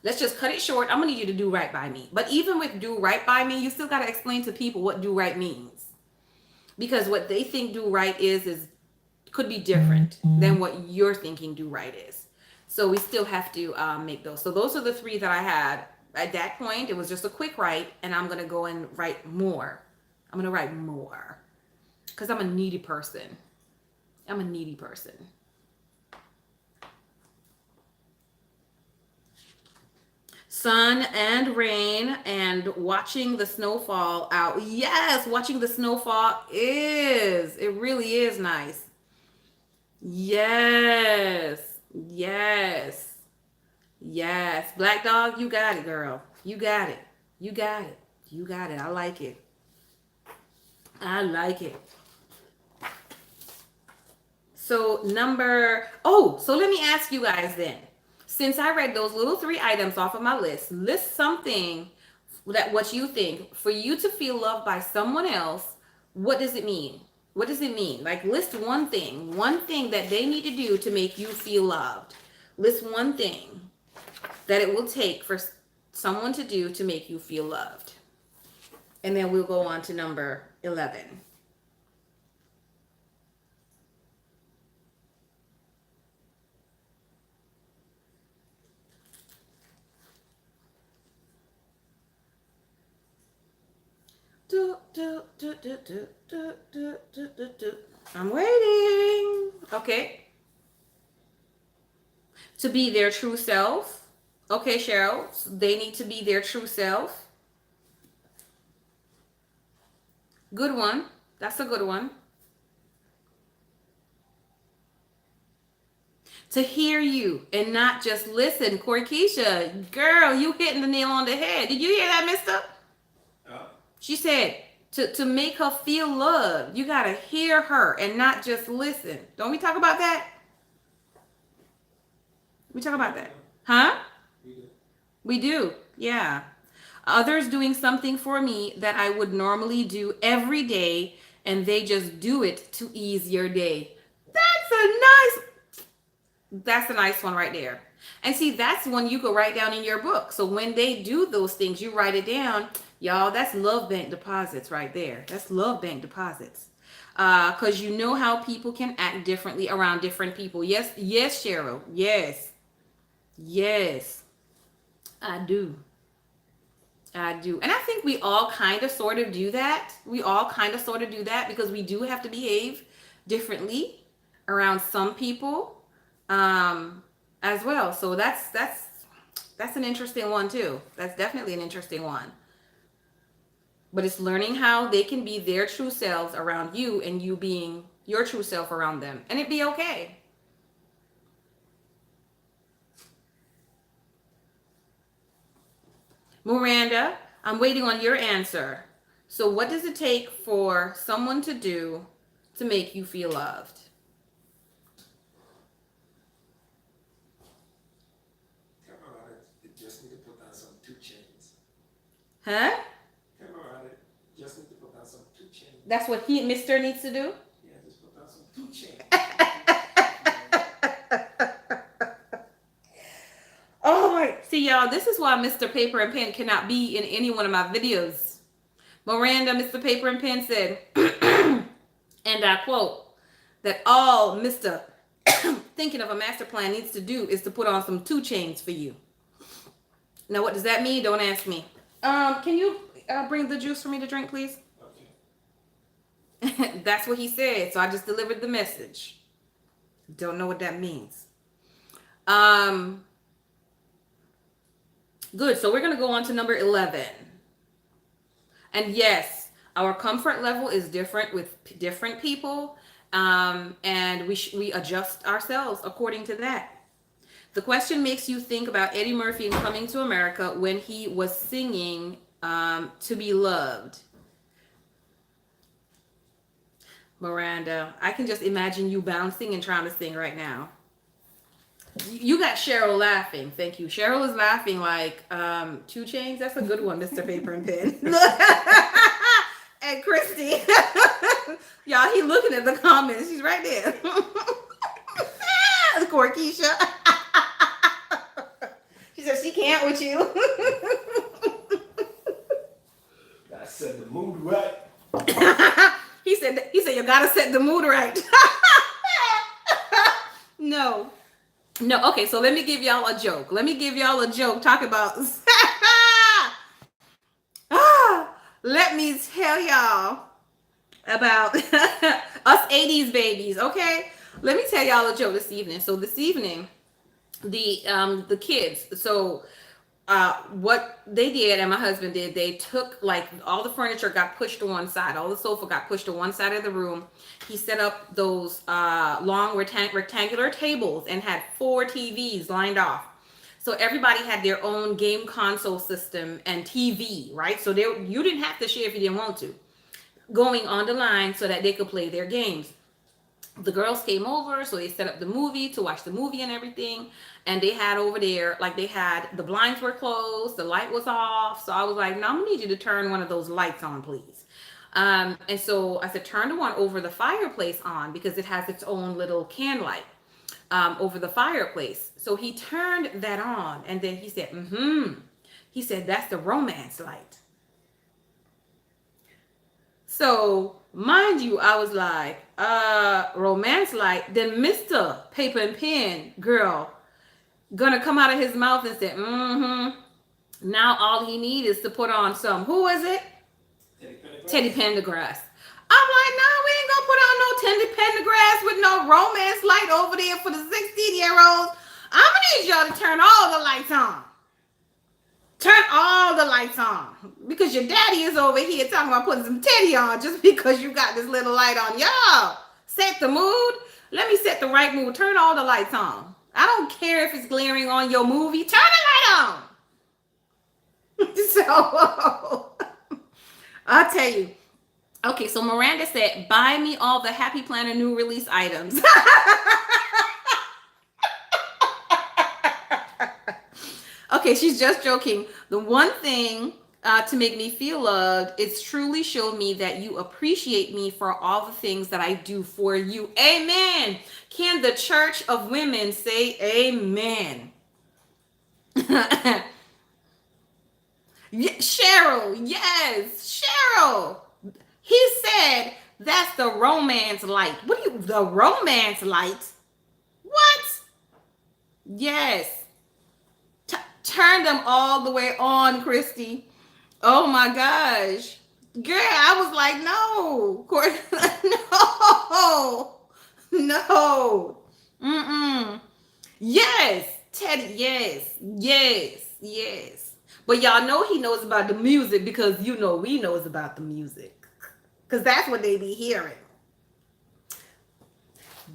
Let's just cut it short. I'm gonna need you to do right by me. But even with "do right by me," you still gotta explain to people what "do right" means, because what they think "do right" is could be different than what you're thinking "do right" is. So we still have to make those. So those are the three that I had at that point. It was just a quick write, and I'm gonna go and write more. I'm gonna write more because I'm a needy person. I'm a needy person. Sun and rain and watching the snowfall out. Yes, watching the snowfall it really is nice. Yes, yes, yes. Black dog, you got it, girl. You got it. You got it. You got it. I like it. I like it. So let me ask you guys then. Since I read those little three items off of my list, list something that what you think for you to feel loved by someone else. What does it mean? What does it mean? Like, list one thing that they need to do to make you feel loved. List one thing that it will take for someone to do to make you feel loved. And then we'll go on to number 11. I'm waiting. Okay. To be their true self. Okay, Cheryl. They need to be their true self. Good one. That's a good one. To hear you and not just listen. Corey Keisha, girl, you hitting the nail on the head. Did you hear that, mister? She said to make her feel loved, you got to hear her and not just listen. Don't we talk about that? We talk about that. Huh? We do. Yeah. Others doing something for me that I would normally do every day, and they just do it to ease your day. That's a nice one right there. And see, that's one you could write down in your book. So when they do those things, you write it down. Y'all, that's love bank deposits right there. That's love bank deposits. Because you know how people can act differently around different people. Yes, yes, Cheryl. Yes. Yes. I do. I do. And I think we all kind of sort of do that. We all kind of sort of do that because we do have to behave differently around some people as well. So that's an interesting one too. That's definitely an interesting one. But it's learning how they can be their true selves around you and you being your true self around them. And it'd be okay. Miranda, I'm waiting on your answer. So what does it take for someone to do to make you feel loved? Just need to put down some 2 chains. Huh? Just need to put down some 2 chains. That's what Mr. needs to do? Yeah, just put down some 2 chains. Oh my, see y'all, this is why Mr. Paper and Pen cannot be in any one of my videos. Miranda, Mr. Paper and Pen said, and I quote, that all Mr. thinking of a master plan needs to do is to put on some 2 chains for you. Now, what does that mean? Don't ask me. Can you bring the juice for me to drink, please? Okay. That's what he said, so I just delivered the message. Don't know what that means. Good, so we're going to go on to number 11. And yes, our comfort level is different with different people, and we adjust ourselves according to that. The question makes you think about Eddie Murphy in Coming to America when he was singing To Be Loved. Miranda, I can just imagine you bouncing and trying to sing right now. You got Cheryl laughing. Thank you. Cheryl is laughing like 2 Chainz. That's a good one, Mr. Paper and Pen. And Christy. Y'all, he looking at the comments. She's right there. Corkeisha. She said she can't with you. I said the mood right. He said you gotta set the mood right. No. Okay, so let me give y'all a joke. Talk about let me tell y'all about us 80s babies, okay? Let me tell y'all a joke this evening. So this evening, the kids, so what they did and my husband did, they took like all the furniture got pushed to one side, all the sofa got pushed to one side of the room. He set up those long rectangular tables and had 4 TVs lined off. So everybody had their own game console system and TV, right? So you didn't have to share if you didn't want to, going on the line so that they could play their games. The girls came over, so they set up the movie to watch the movie and everything. And they had over there, like the blinds were closed, the light was off. So I was like, no, I'm gonna need you to turn one of those lights on, please. And so I said, turn the one over the fireplace on because it has its own little can light over the fireplace. So he turned that on and then he said, He said, that's the romance light. So mind you, I was like, romance light. Then Mr. Paper and Pen girl gonna come out of his mouth and say, now all he needs is to put on some, who is it? Teddy Pendergrass. I'm like, no, we ain't gonna put on no Teddy Pendergrass with no romance light over there for the 16-year-olds. I'm gonna need y'all to turn all the lights on. Turn all the lights on. Because your daddy is over here talking about putting some Teddy on just because you got this little light on. Y'all, set the mood. Let me set the right mood. Turn all the lights on. I don't care if it's glaring on your movie. Turn the light on. So, I'll tell you. Okay, so Miranda said, buy me all the Happy Planner new release items. Okay, she's just joking. The one thing to make me feel loved is truly show me that you appreciate me for all the things that I do for you. Amen. Can the Church of Women say amen? Cheryl, yes, Cheryl. He said that's the romance light. The romance light? What? Yes. Turn them all the way on, Christy. Oh my gosh. Girl, I was like, no. No. Yes. Teddy, yes. But y'all know he knows about the music because we knows about the music. Because that's what they be hearing.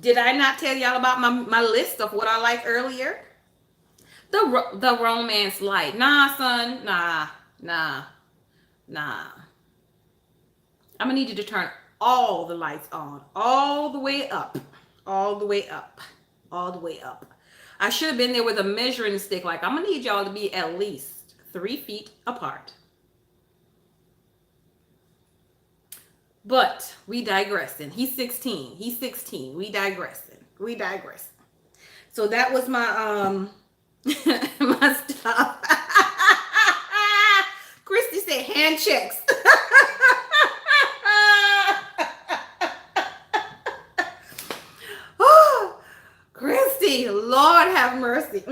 Did I not tell y'all about my list of what I like earlier? The romance light. Nah, son. Nah. I'm gonna need you to turn all the lights on. All the way up. I should have been there with a measuring stick. Like, I'm gonna need y'all to be at least 3 feet apart. But we digressing. He's 16. We digressing. So that was my my stuff. Christy said hand checks. Oh, Christy, Lord have mercy.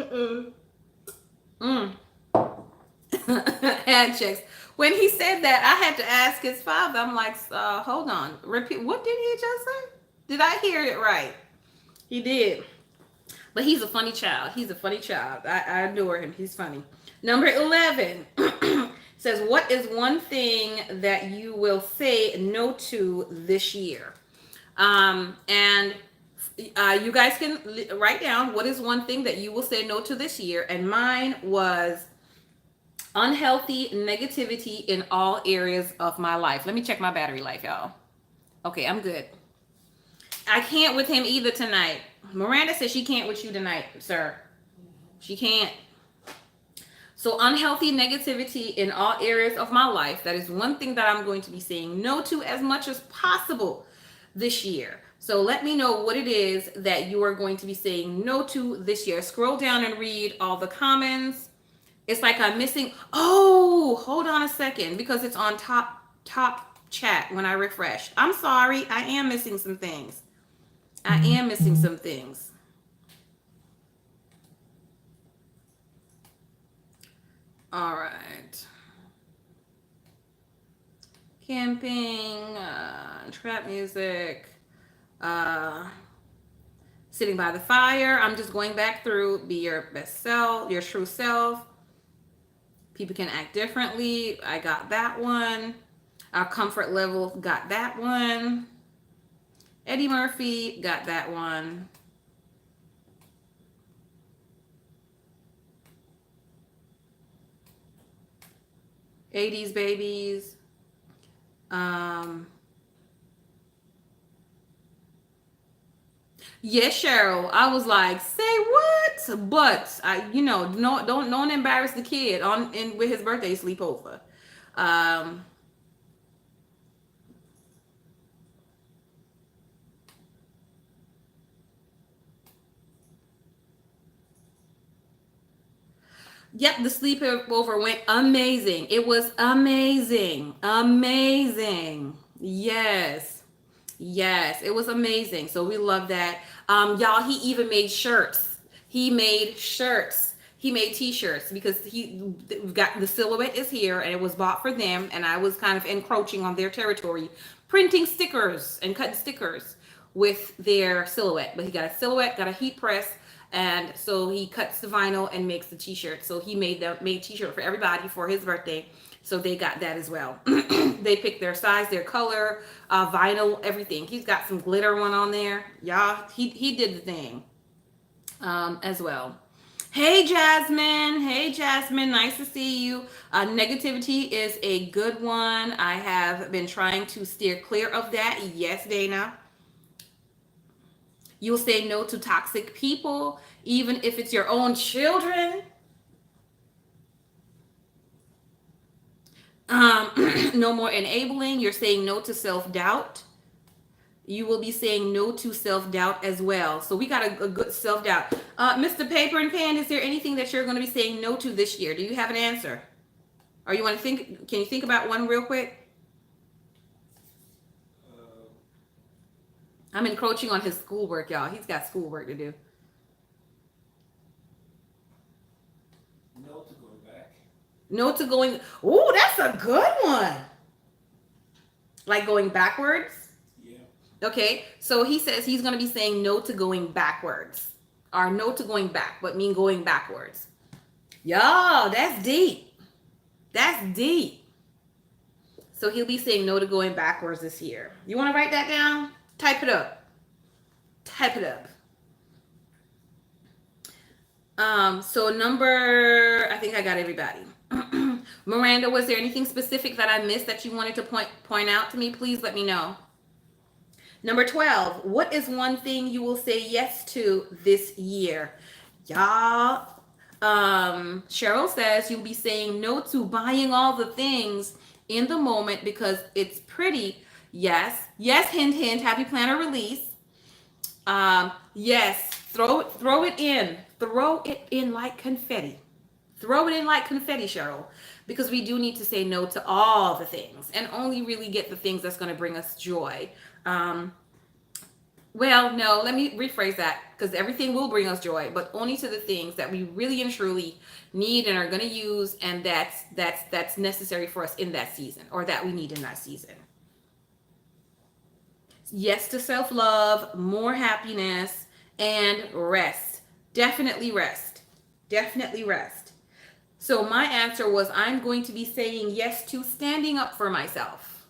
Hand checks. When he said that, I had to ask his father. I'm like, hold on, repeat. What did he just say? Did I hear it right? He did. But he's a funny child. I adore him. He's funny. Number 11 says, what is one thing that you will say no to this year? And You guys can write down what is one thing that you will say no to this year. And mine was unhealthy negativity in all areas of my life. Let me check my battery life, y'all. Okay, I'm good. I can't with him either tonight. Miranda says she can't with you tonight, sir. She can't. So unhealthy negativity in all areas of my life. That is one thing that I'm going to be saying no to as much as possible this year. So let me know what it is that you are going to be saying no to this year. Scroll down and read all the comments. It's like I'm missing. Oh, hold on a second, because it's on top chat when I refresh. I'm sorry. I am missing some things. I am missing some things. All right. Camping, trap music, sitting by the fire. I'm just going back through. Be your best self, your true self. People can act differently. I got that one. Our comfort level, got that one. Eddie Murphy, got that one. '80s babies. Yes, Cheryl. I was like, say what? But no, don't embarrass the kid on in with his birthday sleepover. Um, Yep, the sleepover went amazing. It was amazing. Amazing. Yes. Yes, it was amazing. So we love that. Y'all, he even made shirts. He made shirts. He made t-shirts because he got the silhouette is here and it was bought for them, and I was kind of encroaching on their territory, printing stickers and cutting stickers with their silhouette. But he got a silhouette, got a heat press, and so he cuts the vinyl and makes the t-shirt. So he made t-shirt for everybody for his birthday. So they got that as well. They picked their size, their color, vinyl, everything. He's got some glitter one on there. Y'all, he did the thing as well. Hey Jasmine. Hey Jasmine. Nice to see you. Negativity is a good one. I have been trying to steer clear of that. Yes, Dana. You'll say no to toxic people, even if it's your own children. No more enabling. You're saying no to self-doubt. You will be saying no to self-doubt as well. So we got a good self-doubt. Mr. Paper and Pen, is there anything that you're going to be saying no to this year? Do you have an answer? Or you want to think? Can you think about one real quick? I'm encroaching on his schoolwork, y'all. He's got schoolwork to do. No to going back. No to going. Ooh, that's a good one. Like going backwards? Yeah. Okay, so he says he's going to be saying no to going backwards. Or no to going back, but mean going backwards. Y'all, that's deep. That's deep. So he'll be saying no to going backwards this year. You want to write that down? Type it up. Type it up. So I think I got everybody. Miranda, was there anything specific that I missed that you wanted to point out to me? Please let me know. Number 12, what is one thing you will say yes to this year? Y'all, Cheryl says you'll be saying no to buying all the things in the moment because it's pretty. Yes. Yes, hint, hint, happy planner release. Yes, throw it in. Throw it in like confetti. Throw it in like confetti, Cheryl, because we do need to say no to all the things and only really get the things that's going to bring us joy. Well, no, let me rephrase that, because everything will bring us joy, but only to the things that we really and truly need and are going to use, and that's necessary for us in that season, or that we need in that season. Yes to self-love, more happiness, and rest. Definitely rest. Definitely rest. So my answer was I'm going to be saying yes to standing up for myself.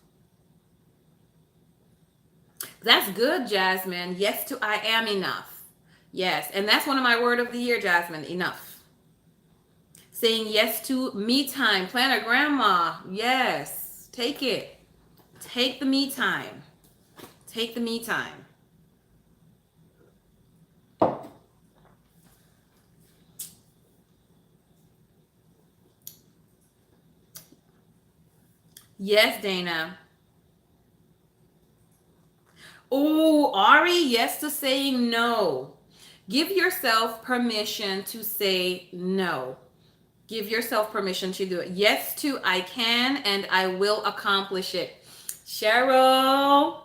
That's good, Jasmine. Yes to I am enough. Yes, and that's one of my word of the year, Jasmine. Enough. Saying yes to me time. Planner grandma. Yes. Take it. Take the me time. Take the me time. Yes, Dana. Oh, Ari, yes to saying no. Give yourself permission to say no. Give yourself permission to do it. Yes to I can and I will accomplish it. Cheryl.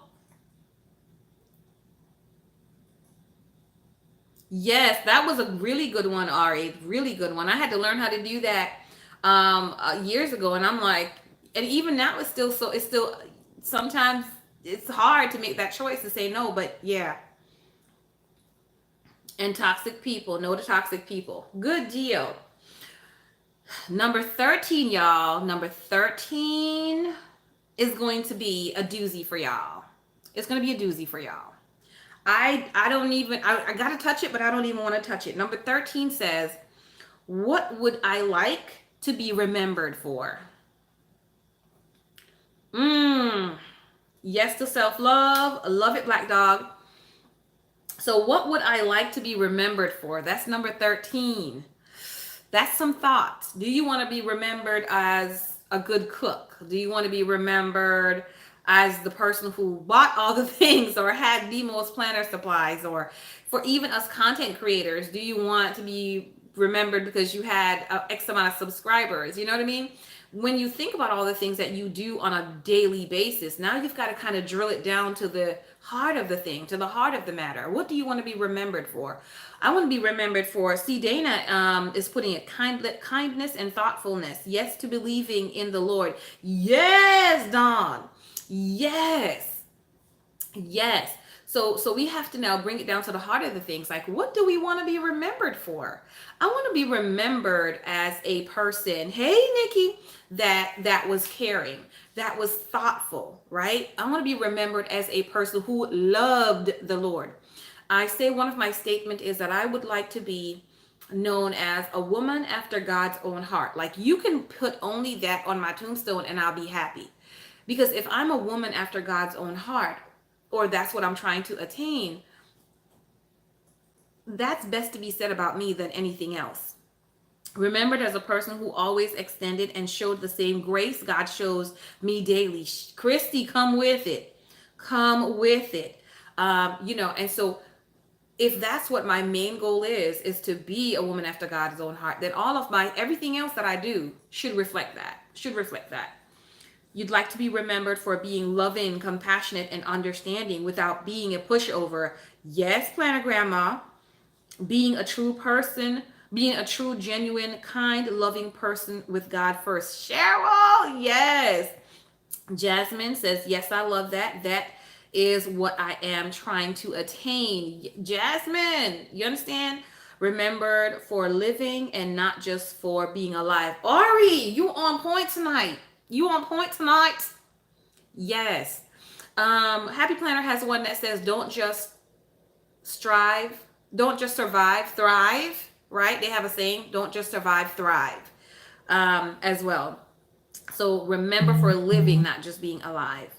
Yes, that was a really good one, Ari. Really good one. I had to learn how to do that years ago, and I'm like, and even now it's still sometimes it's hard to make that choice to say no, but yeah. And toxic people, no to toxic people. Good deal. Number 13, y'all. Number 13 is going to be a doozy for y'all. It's going to be a doozy for y'all. I don't even I gotta touch it, but I don't even want to touch it. Number 13 says, what would I like to be remembered for? Yes to self-love. Love it, Black Dog. So what would I like to be remembered for? That's number 13. That's some thoughts. Do you want to be remembered as a good cook? Do you want to be remembered as the person who bought all the things or had the most planner supplies? Or for even us content creators, do you want to be remembered because you had X amount of subscribers? You know what I mean? When you think about all the things that you do on a daily basis, now you've got to kind of drill it down to the heart of the thing, to the heart of the matter. What do you want to be remembered for? I want to be remembered for, see, Dana is putting it, kindness and thoughtfulness. Yes to believing in the Lord. Yes, Dawn. Yes. Yes. So we have to now bring it down to the heart of the things. Like, what do we want to be remembered for? I want to be remembered as a person, hey, Nikki, that was caring, that was thoughtful, right? I want to be remembered as a person who loved the Lord. I say one of my statement is that I would like to be known as a woman after God's own heart. Like, you can put only that on my tombstone and I'll be happy. Because if I'm a woman after God's own heart, or that's what I'm trying to attain, that's best to be said about me than anything else. Remembered as a person who always extended and showed the same grace God shows me daily. Christy, come with it. Come with it. And so if that's what my main goal is to be a woman after God's own heart, then all of everything else that I do should reflect that. You'd like to be remembered for being loving, compassionate, and understanding without being a pushover. Yes, Planner Grandma. Being a true person, being a true, genuine, kind, loving person with God first. Cheryl, yes. Jasmine says, yes, I love that. That is what I am trying to attain. Jasmine, you understand? Remembered for living and not just for being alive. Ari, you on point tonight. You on point tonight? Yes. Happy Planner has one that says, don't just survive, thrive, right? They have a saying, don't just survive, thrive, as well. So remember for living, not just being alive.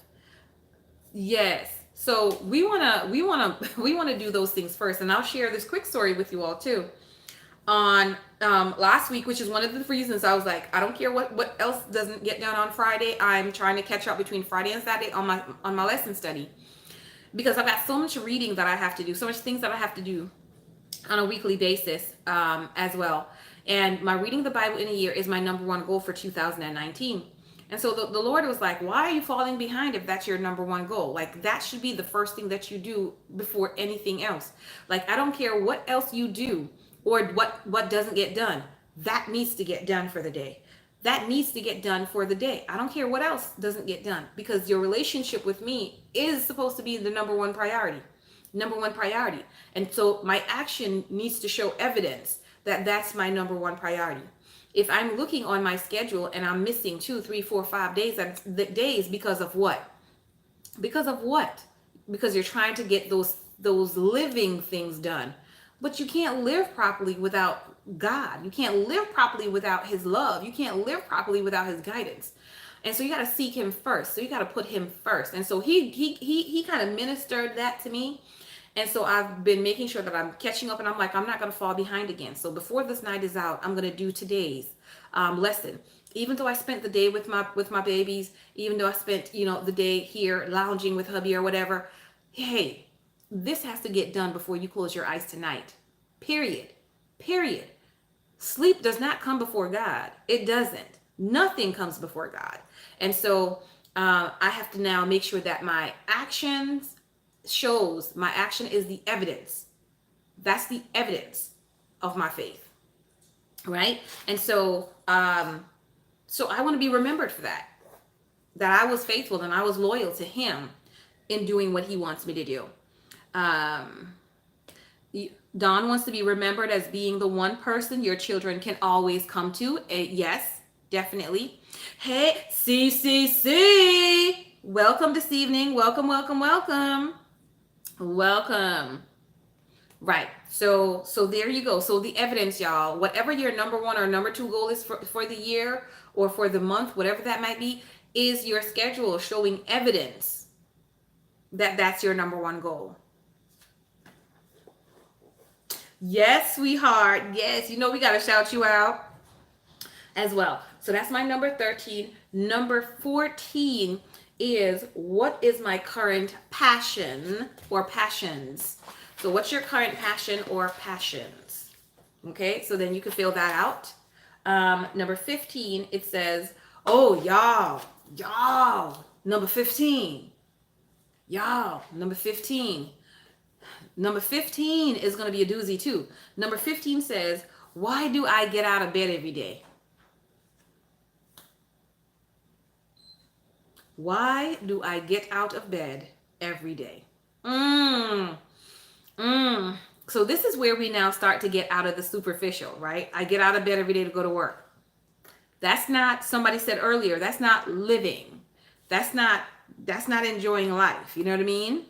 Yes. So we wanna do those things first. And I'll share this quick story with you all too. On last week, which is one of the reasons I was like, I don't care what else doesn't get done on Friday. I'm trying to catch up between Friday and Saturday on my lesson study, because I've got so much reading that I have to do, so much things that I have to do on a weekly basis as well. And my reading the Bible in a year is my number one goal for 2019. And so the Lord was like, why are you falling behind if that's your number one goal? Like, that should be the first thing that you do before anything else. Like, I don't care what else you do or what doesn't get done. That needs to get done for the day. That needs to get done for the day. I don't care what else doesn't get done, because your relationship with me is supposed to be the number one priority. And so my action needs to show evidence that that's my number one priority. If I'm looking on my schedule and I'm missing 2, 3, 4, 5 days because of what? Because of what? because you're trying to get those living things done. But you can't live properly without God. You can't live properly without his love. You can't live properly without his guidance. And so you got to seek him first. So you got to put him first. And so he kind of ministered that to me. And so I've been making sure that I'm catching up, and I'm like, I'm not going to fall behind again. So before this night is out, I'm going to do today's lesson. Even though I spent the day with my babies, even though I spent, the day here lounging with hubby or whatever, hey, this has to get done before you close your eyes tonight. Period. Period. Sleep does not come before God. It doesn't. Nothing comes before God. And so I have to now make sure that my action is the evidence. That's the evidence of my faith. Right? And so so I want to be remembered for that I was faithful and I was loyal to him in doing what he wants me to do. Dawn wants to be remembered as being the one person your children can always come to. Yes, definitely. Hey, CCC, welcome this evening. Welcome, welcome, welcome. Welcome. Right. So there you go. So the evidence, y'all, whatever your number one or number two goal is for the year or for the month, whatever that might be, is your schedule showing evidence that that's your number one goal. Yes, sweetheart. Yes. We got to shout you out as well. So that's my number 13. Number 14 is, what is my current passion or passions? So what's your current passion or passions? Okay, so then you can fill that out. Number 15, it says, oh, y'all, number 15. Y'all, number 15. Number 15 is going to be a doozy too. Number 15 says, why do I get out of bed every day? Why do I get out of bed every day? So this is where we now start to get out of the superficial, right? I get out of bed every day to go to work. That's not, somebody said earlier, that's not living. That's not enjoying life. You know what I mean?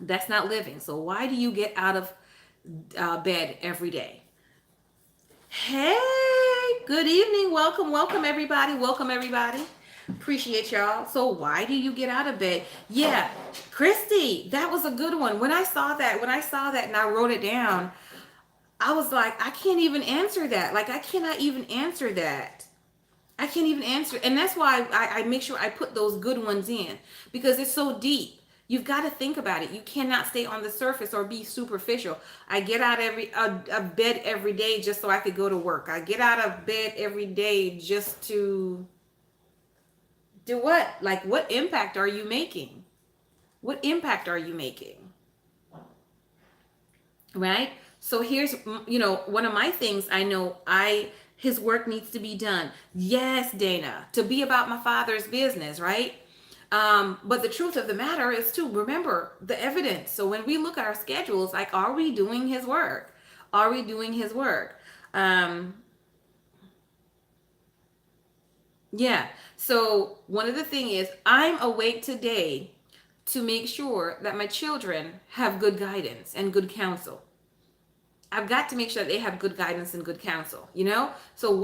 That's not living. So why do you get out of bed every day? Hey, good evening. Welcome everybody. Welcome everybody. Appreciate y'all. So why do you get out of bed? Yeah, Christy, that was a good one. When I saw that and I wrote it down, I was like, I can't even answer that. Like, I cannot even answer that. I can't even answer. And that's why I make sure I put those good ones in, because it's so deep. You've got to think about it. You cannot stay on the surface or be superficial. I get out of bed every day just so I could go to work. I get out of bed every day just to do what? Like, what impact are you making? What impact are you making? Right? So here's, one of my things I know, his work needs to be done. Yes, Dana, to be about my Father's business, right? But the truth of the matter is to remember the evidence. So when we look at our schedules, like, are we doing his work? Are we doing his work? Yeah. So one of the things is, I'm awake today to make sure that my children have good guidance and good counsel. I've got to make sure that they have good guidance and good counsel, So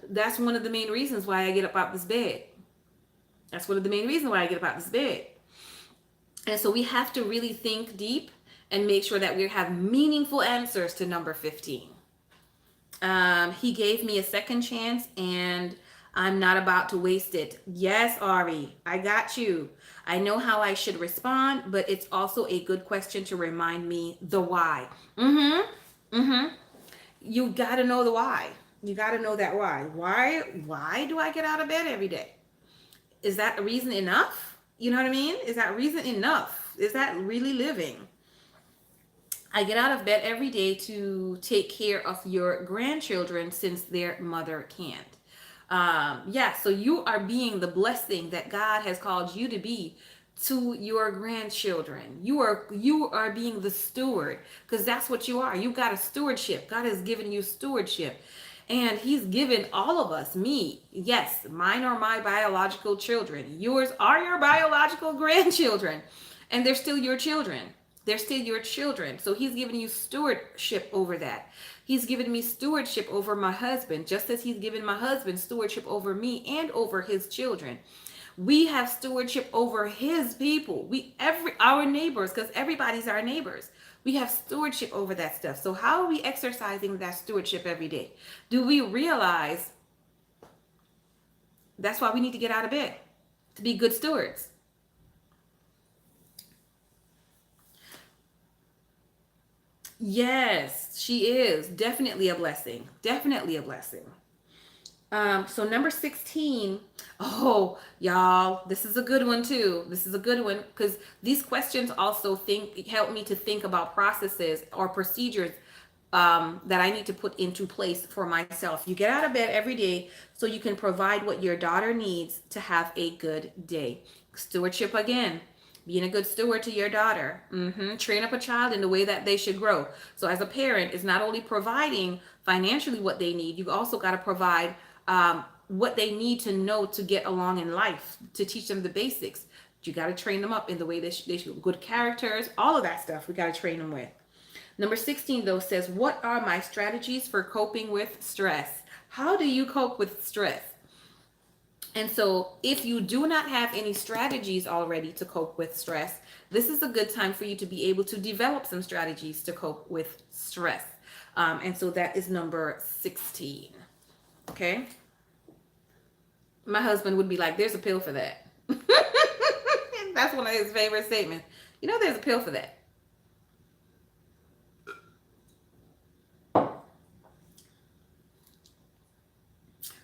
that's one of the main reasons why I get up out this bed. That's one of the main reasons why I get up out this bed. And so we have to really think deep and make sure that we have meaningful answers to number 15. He gave me a second chance and I'm not about to waste it. Yes, Ari, I got you. I know how I should respond, but it's also a good question to remind me the why. You got to know the why. You got to know that why. Why do I get out of bed every day? Is that a reason enough? You know what I mean? Is that reason enough? Is that really living? I get out of bed every day to take care of your grandchildren since their mother can't. So you are being the blessing that God has called you to be to your grandchildren. You are being the steward, because that's what you are. You got a stewardship. God has given you stewardship. And he's given all of us, me, yes, mine are my biological children. Yours are your biological grandchildren. And they're still your children. They're still your children. So he's giving you stewardship over that. He's given me stewardship over my husband, just as he's given my husband stewardship over me and over his children. We have stewardship over his people. We every our neighbors, because everybody's our neighbors. We have stewardship over that stuff. So how are we exercising that stewardship every day? Do we realize that's why we need to get out of bed to be good stewards? Yes, she is definitely a blessing. Definitely a blessing. So number 16. Oh, y'all, this is a good one too. This is a good one because these questions also help me to think about processes or procedures that I need to put into place for myself. You get out of bed every day so you can provide what your daughter needs to have a good day. Stewardship again. Being a good steward to your daughter. Train up a child in the way that they should grow. So as a parent, it's not only providing financially what they need, you also got to provide what they need to know to get along in life, to teach them the basics. You got to train them up in the way they should. Good characters, all of that stuff we got to train them with. Number 16, though, says, what are my strategies for coping with stress? How do you cope with stress? And so if you do not have any strategies already to cope with stress, this is a good time for you to be able to develop some strategies to cope with stress. And so that is number 16. Okay. My husband would be like, there's a pill for that. That's one of his favorite statements. You know, there's a pill for that.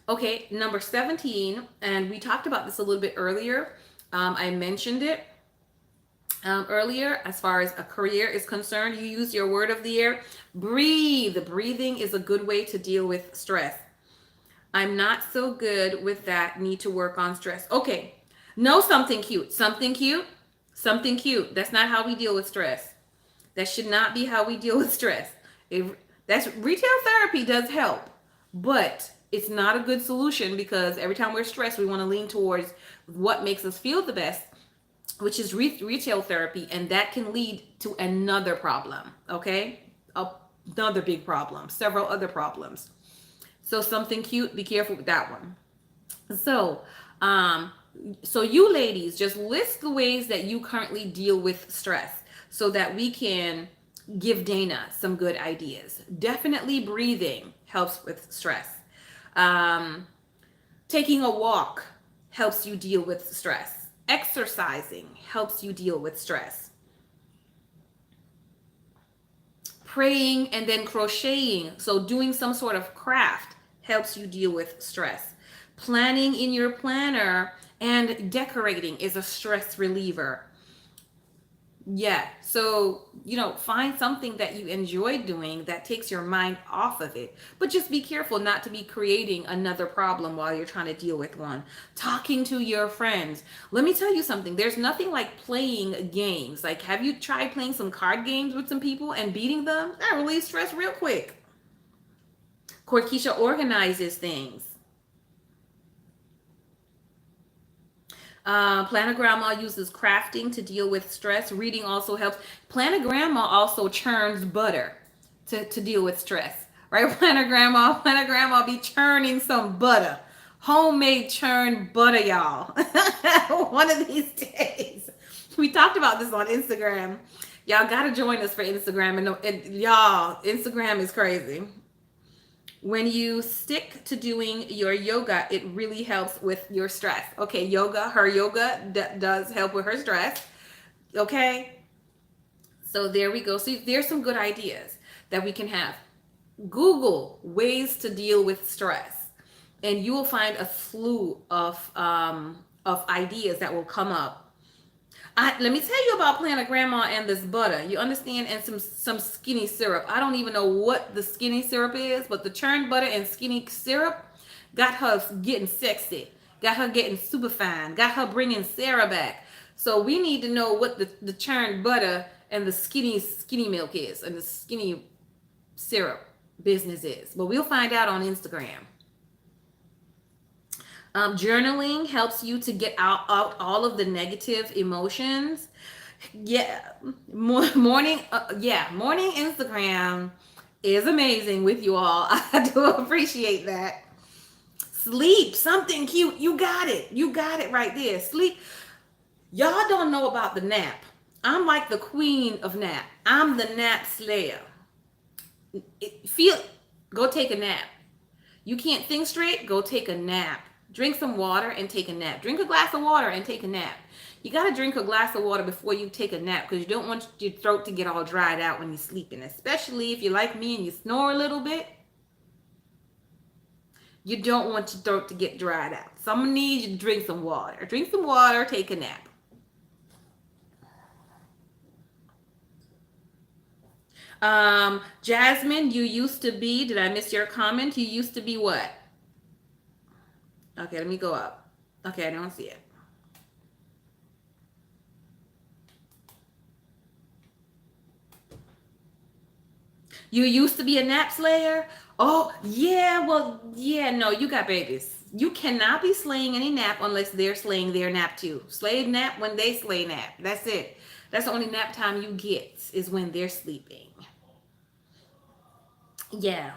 Okay, number 17, and we talked about this a little bit earlier. I mentioned it earlier. As far as a career is concerned, you use your word of the year. Breathe. Breathing is a good way to deal with stress. I'm not so good with that. Need to work on stress. Okay, know something cute. Something cute. Something cute. That's not how we deal with stress. That should not be how we deal with stress. That's retail therapy does help, but it's not a good solution because every time we're stressed, we want to lean towards what makes us feel the best, which is retail therapy, and that can lead to another problem. Okay, another big problem, several other problems. So something cute, be careful with that one. So, so you ladies, just list the ways that you currently deal with stress so that we can give Dana some good ideas. Definitely breathing helps with stress. Taking a walk helps you deal with stress. Exercising helps you deal with stress. Praying and then crocheting, so doing some sort of craft, helps you deal with stress. Planning in your planner and decorating is a stress reliever. Yeah, so find something that you enjoy doing that takes your mind off of it, but just be careful not to be creating another problem while you're trying to deal with one. Talking to your friends. Let me tell you something, there's nothing like playing games. Like, have you tried playing some card games with some people and beating them? That relieves stress real quick. Corkeisha organizes things. Planograndma uses crafting to deal with stress. Reading also helps. Planograndma also churns butter to deal with stress. Right? Planograndma be churning some butter. Homemade churned butter, y'all. One of these days. We talked about this on Instagram. Y'all gotta join us for Instagram. And y'all, Instagram is crazy. When you stick to doing your yoga, it really helps with your stress. Okay, her yoga does help with her stress. Okay, so there we go. So there's some good ideas that we can have. Google ways to deal with stress, and you will find a slew of ideas that will come up. Let me tell you about Planograndma and this butter. You understand? And some skinny syrup. I don't even know what the skinny syrup is, but the churned butter and skinny syrup got her getting sexy. Got her getting super fine. Got her bringing Sarah back. So we need to know what the churned butter and the skinny milk is and the skinny syrup business is. But we'll find out on Instagram. Journaling helps you to get out all of the negative emotions. Yeah, morning. Yeah, morning Instagram is amazing with you all. I do appreciate that. Sleep, something cute. You got it. You got it right there. Sleep. Y'all don't know about the nap. I'm like the queen of nap. I'm the nap slayer. Feel. Go take a nap. You can't think straight? Go take a nap. Drink some water and take a nap. Drink a glass of water and take a nap. You got to drink a glass of water before you take a nap because you don't want your throat to get all dried out when you're sleeping, especially if you're like me and you snore a little bit. You don't want your throat to get dried out. So I'm going to need you to drink some water. Drink some water, take a nap. Jasmine, you used to be, did I miss your comment? You used to be what? Okay, let me go up. Okay, I don't see it. You used to be a nap slayer? Oh, yeah, well, yeah, no, you got babies. You cannot be slaying any nap unless they're slaying their nap too. Slay nap when they slay nap. That's it. That's the only nap time you get is when they're sleeping. Yeah.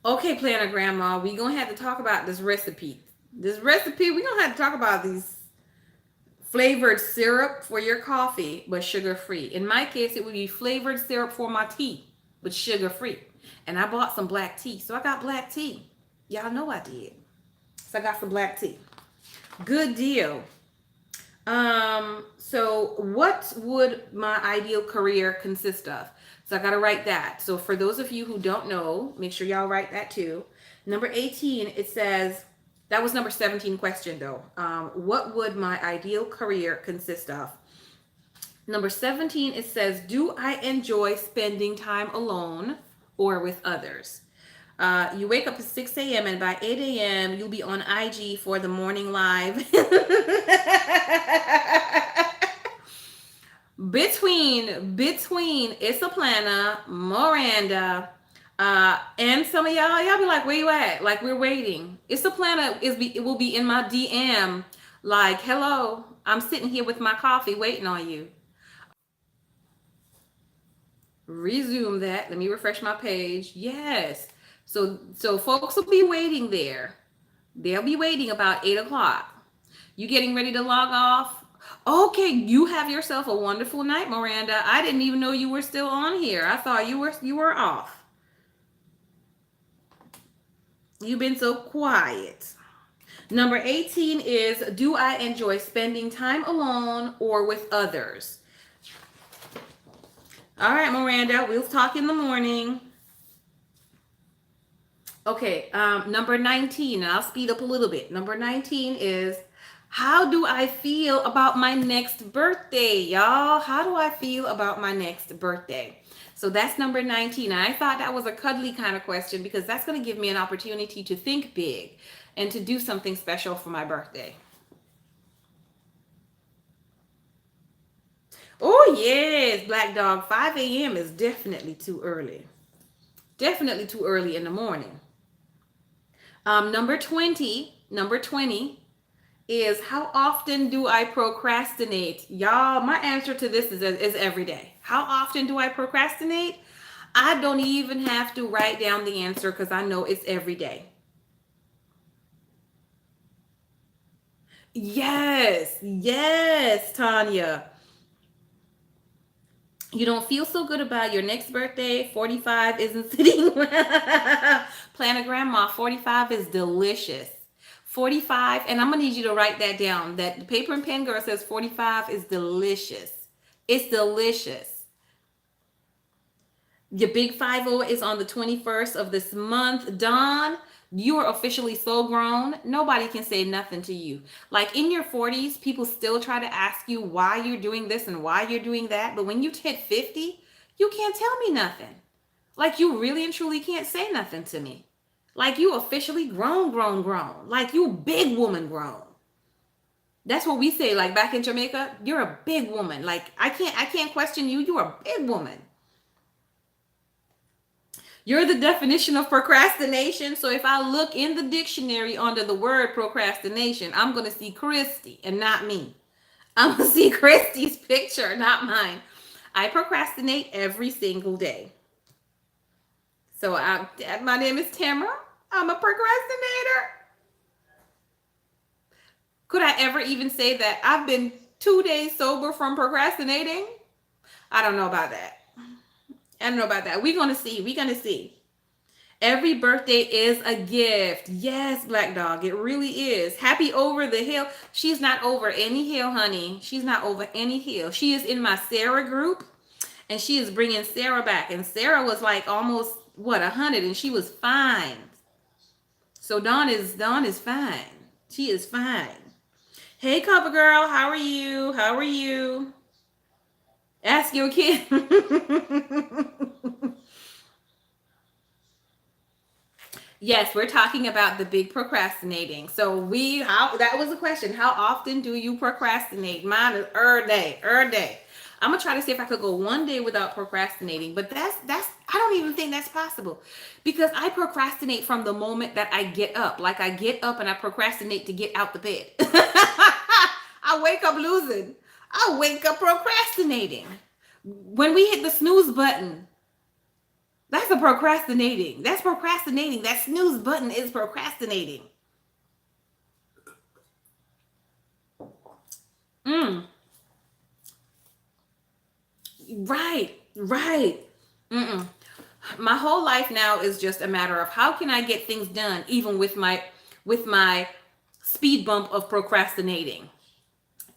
Okay, Planner Grandma, we gonna have to talk about this recipe. We gonna have to talk about these flavored syrup for your coffee, but sugar free. In my case, it would be flavored syrup for my tea, but sugar free. And I bought some black tea, so I got black tea. Y'all know I did. So I got some black tea. Good deal. So what would my ideal career consist of? So I got to write that. So for those of you who don't know, make sure y'all write that too. Number 18, it says, that was number 17 question though. What would my ideal career consist of? Number 17, it says, do I enjoy spending time alone or with others? You wake up at 6 a.m. and by 8 a.m. you'll be on IG for the morning live. between It's a Planner, Miranda, and some of y'all be like, where you at? Like, we're waiting. It's a Planner it will be in my DM like, hello, I'm sitting here with my coffee waiting on you. Resume that. Let me refresh my page. Yes. So folks will be waiting there. They'll be waiting about 8 o'clock. You getting ready to log off? Okay, you have yourself a wonderful night, Miranda. I didn't even know you were still on here. I thought you were off. You've been so quiet. Number 18 is, do I enjoy spending time alone or with others? All right, Miranda, we'll talk in the morning. Okay, number 19, and I'll speed up a little bit. Number 19 is, how do I feel about my next birthday, y'all? How do I feel about my next birthday? So that's number 19. I thought that was a cuddly kind of question because that's going to give me an opportunity to think big and to do something special for my birthday. Oh, yes, Black Dog, 5 a.m. is definitely too early. Definitely too early in the morning. Number 20 is, how often do I procrastinate? Y'all, my answer to this is every day. How often do I procrastinate? I don't even have to write down the answer because I know it's every day. Yes, Tanya. You don't feel so good about your next birthday. 45 isn't sitting well. Planner Grandma, 45 is delicious. 45, and I'm going to need you to write that down. That the paper and pen girl says 45 is delicious. It's delicious. Your big 50 is on the 21st of this month. Dawn, you are officially so grown. Nobody can say nothing to you. Like in your 40s, people still try to ask you why you're doing this and why you're doing that. But when you hit 50, you can't tell me nothing. Like you really and truly can't say nothing to me. Like you officially grown. Like you big woman grown. That's what we say. Like back in Jamaica, you're a big woman. Like I can't question you. You're a big woman. You're the definition of procrastination. So if I look in the dictionary under the word procrastination, I'm going to see Christy and not me. I'm going to see Christy's picture, not mine. I procrastinate every single day. So my name is Tamara. I'm a procrastinator. Could I ever even say that I've been 2 days sober from procrastinating? I don't know about that. I don't know about that. We're going to see. We're going to see. Every birthday is a gift. Yes, Black Dog, it really is. Happy over the hill. She's not over any hill, honey. She's not over any hill. She is in my Sarah group, and she is bringing Sarah back. And Sarah was like almost, 100, and she was fine. So Dawn is fine. She is fine. Hey, Cover Girl, how are you? How are you? Ask your kid. Yes, we're talking about the big procrastinating. So that was a question. How often do you procrastinate? Mine is day. I'm gonna try to see if I could go one day without procrastinating, but that's I don't even think that's possible because I procrastinate from the moment that I get up. Like I get up and I procrastinate to get out the bed. I wake up losing. I wake up procrastinating. When we hit the snooze button, that's a procrastinating. That's procrastinating. That snooze button is procrastinating. Mm, right. Mm-mm. My whole life now is just a matter of how can I get things done, even with my speed bump of procrastinating.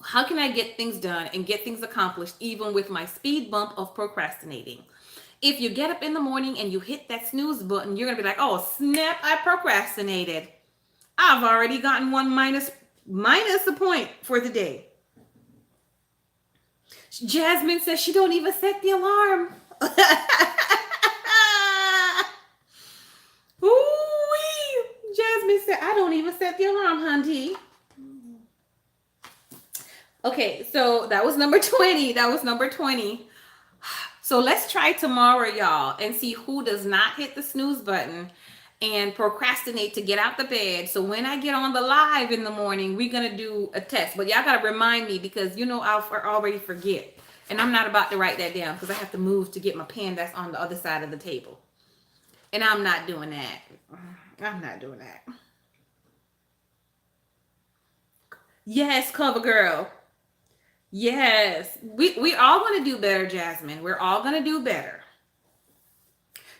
How can I get things done and get things accomplished, even with my speed bump of procrastinating? If you get up in the morning and you hit that snooze button, you're gonna be like, "Oh snap! I procrastinated. I've already gotten one minus a point for the day." Jasmine says she don't even set the alarm. Ooh-wee. Jasmine said, "I don't even set the alarm, hunty." Okay, so that was number 20. That was number 20. So let's try tomorrow, y'all, and see who does not hit the snooze button and procrastinate to get out the bed. So when I get on the live in the morning, we're going to do a test. But y'all got to remind me because, I'll already forget. And I'm not about to write that down because I have to move to get my pen that's on the other side of the table. And I'm not doing that. I'm not doing that. Yes, Cover Girl. Yes. We all going to do better, Jasmine. We're all going to do better.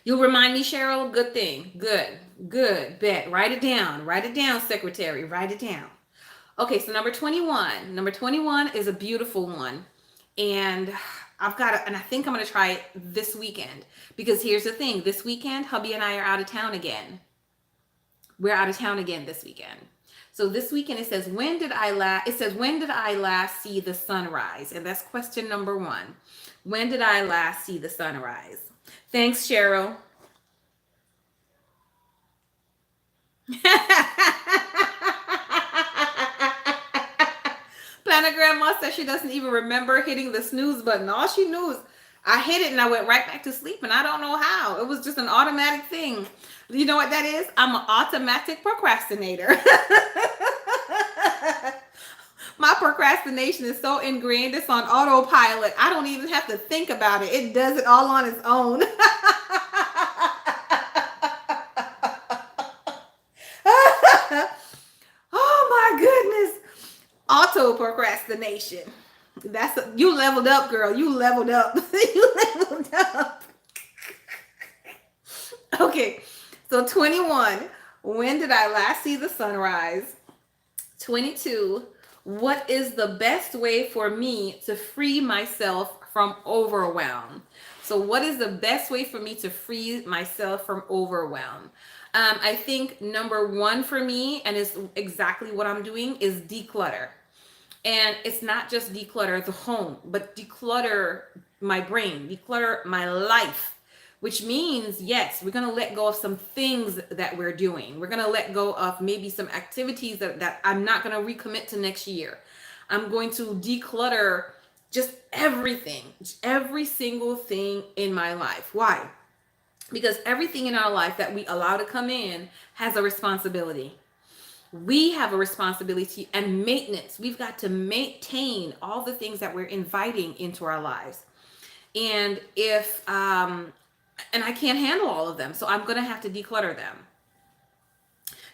You'll remind me, Cheryl? Good thing. Good. Bet. Write it down. Write it down, Secretary. Write it down. Okay, so number 21. Number 21 is a beautiful one. And and I think I'm going to try it this weekend. Because here's the thing. This weekend, hubby and I are out of town again. We're out of town again this weekend. So this weekend it says, when did I last see the sunrise? And that's question number 1. When did I last see the sunrise? Thanks, Cheryl. Planet Grandma says she doesn't even remember hitting the snooze button. All she knew is I hit it and I went right back to sleep, and I don't know how. It was just an automatic thing. You know what that is? I'm an automatic procrastinator. My procrastination is so ingrained, it's on autopilot. I don't even have to think about it. It does it all on its own. Oh my goodness. Auto procrastination. You leveled up, girl. You leveled up. You leveled up. Okay. So 21, when did I last see the sunrise? 22, what is the best way for me to free myself from overwhelm? So what is the best way for me to free myself from overwhelm? I think number 1 for me, and is exactly what I'm doing, is declutter. And it's not just declutter the home, but declutter my brain, declutter my life, which means, yes, we're going to let go of some things that we're doing. We're going to let go of maybe some activities that I'm not going to recommit to next year. I'm going to declutter just everything, every single thing in my life. Why? because everything in our life that we allow to come in has a responsibility. We have a responsibility and maintenance. We've got to maintain all the things that we're inviting into our lives. And if and I can't handle all of them, so I'm going to have to declutter them.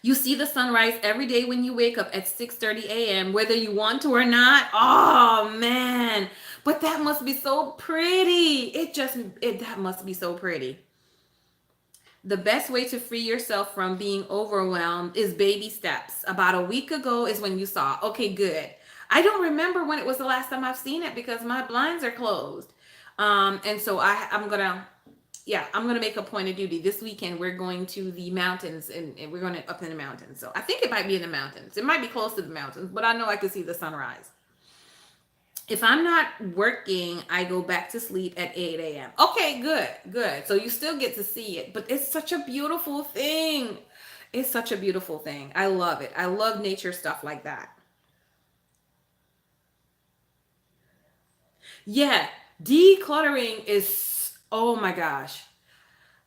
You see the sunrise every day when you wake up at 6:30 a.m., whether you want to or not. Oh man, but that must be so pretty. That must be so pretty. The best way to free yourself from being overwhelmed is baby steps. About a week ago is when you saw. Okay, good. I don't remember when it was the last time I've seen it because my blinds are closed. And so I'm gonna make a point of duty this weekend. We're going to the mountains, and we're going to up in the mountains. So I think it might be in the mountains. It might be close to the mountains, but I know I could see the sunrise. If I'm not working, I go back to sleep at 8 a.m. Okay, good, good. So you still get to see it, but it's such a beautiful thing. It's such a beautiful thing. I love it. I love nature stuff like that. Yeah, decluttering is, oh my gosh.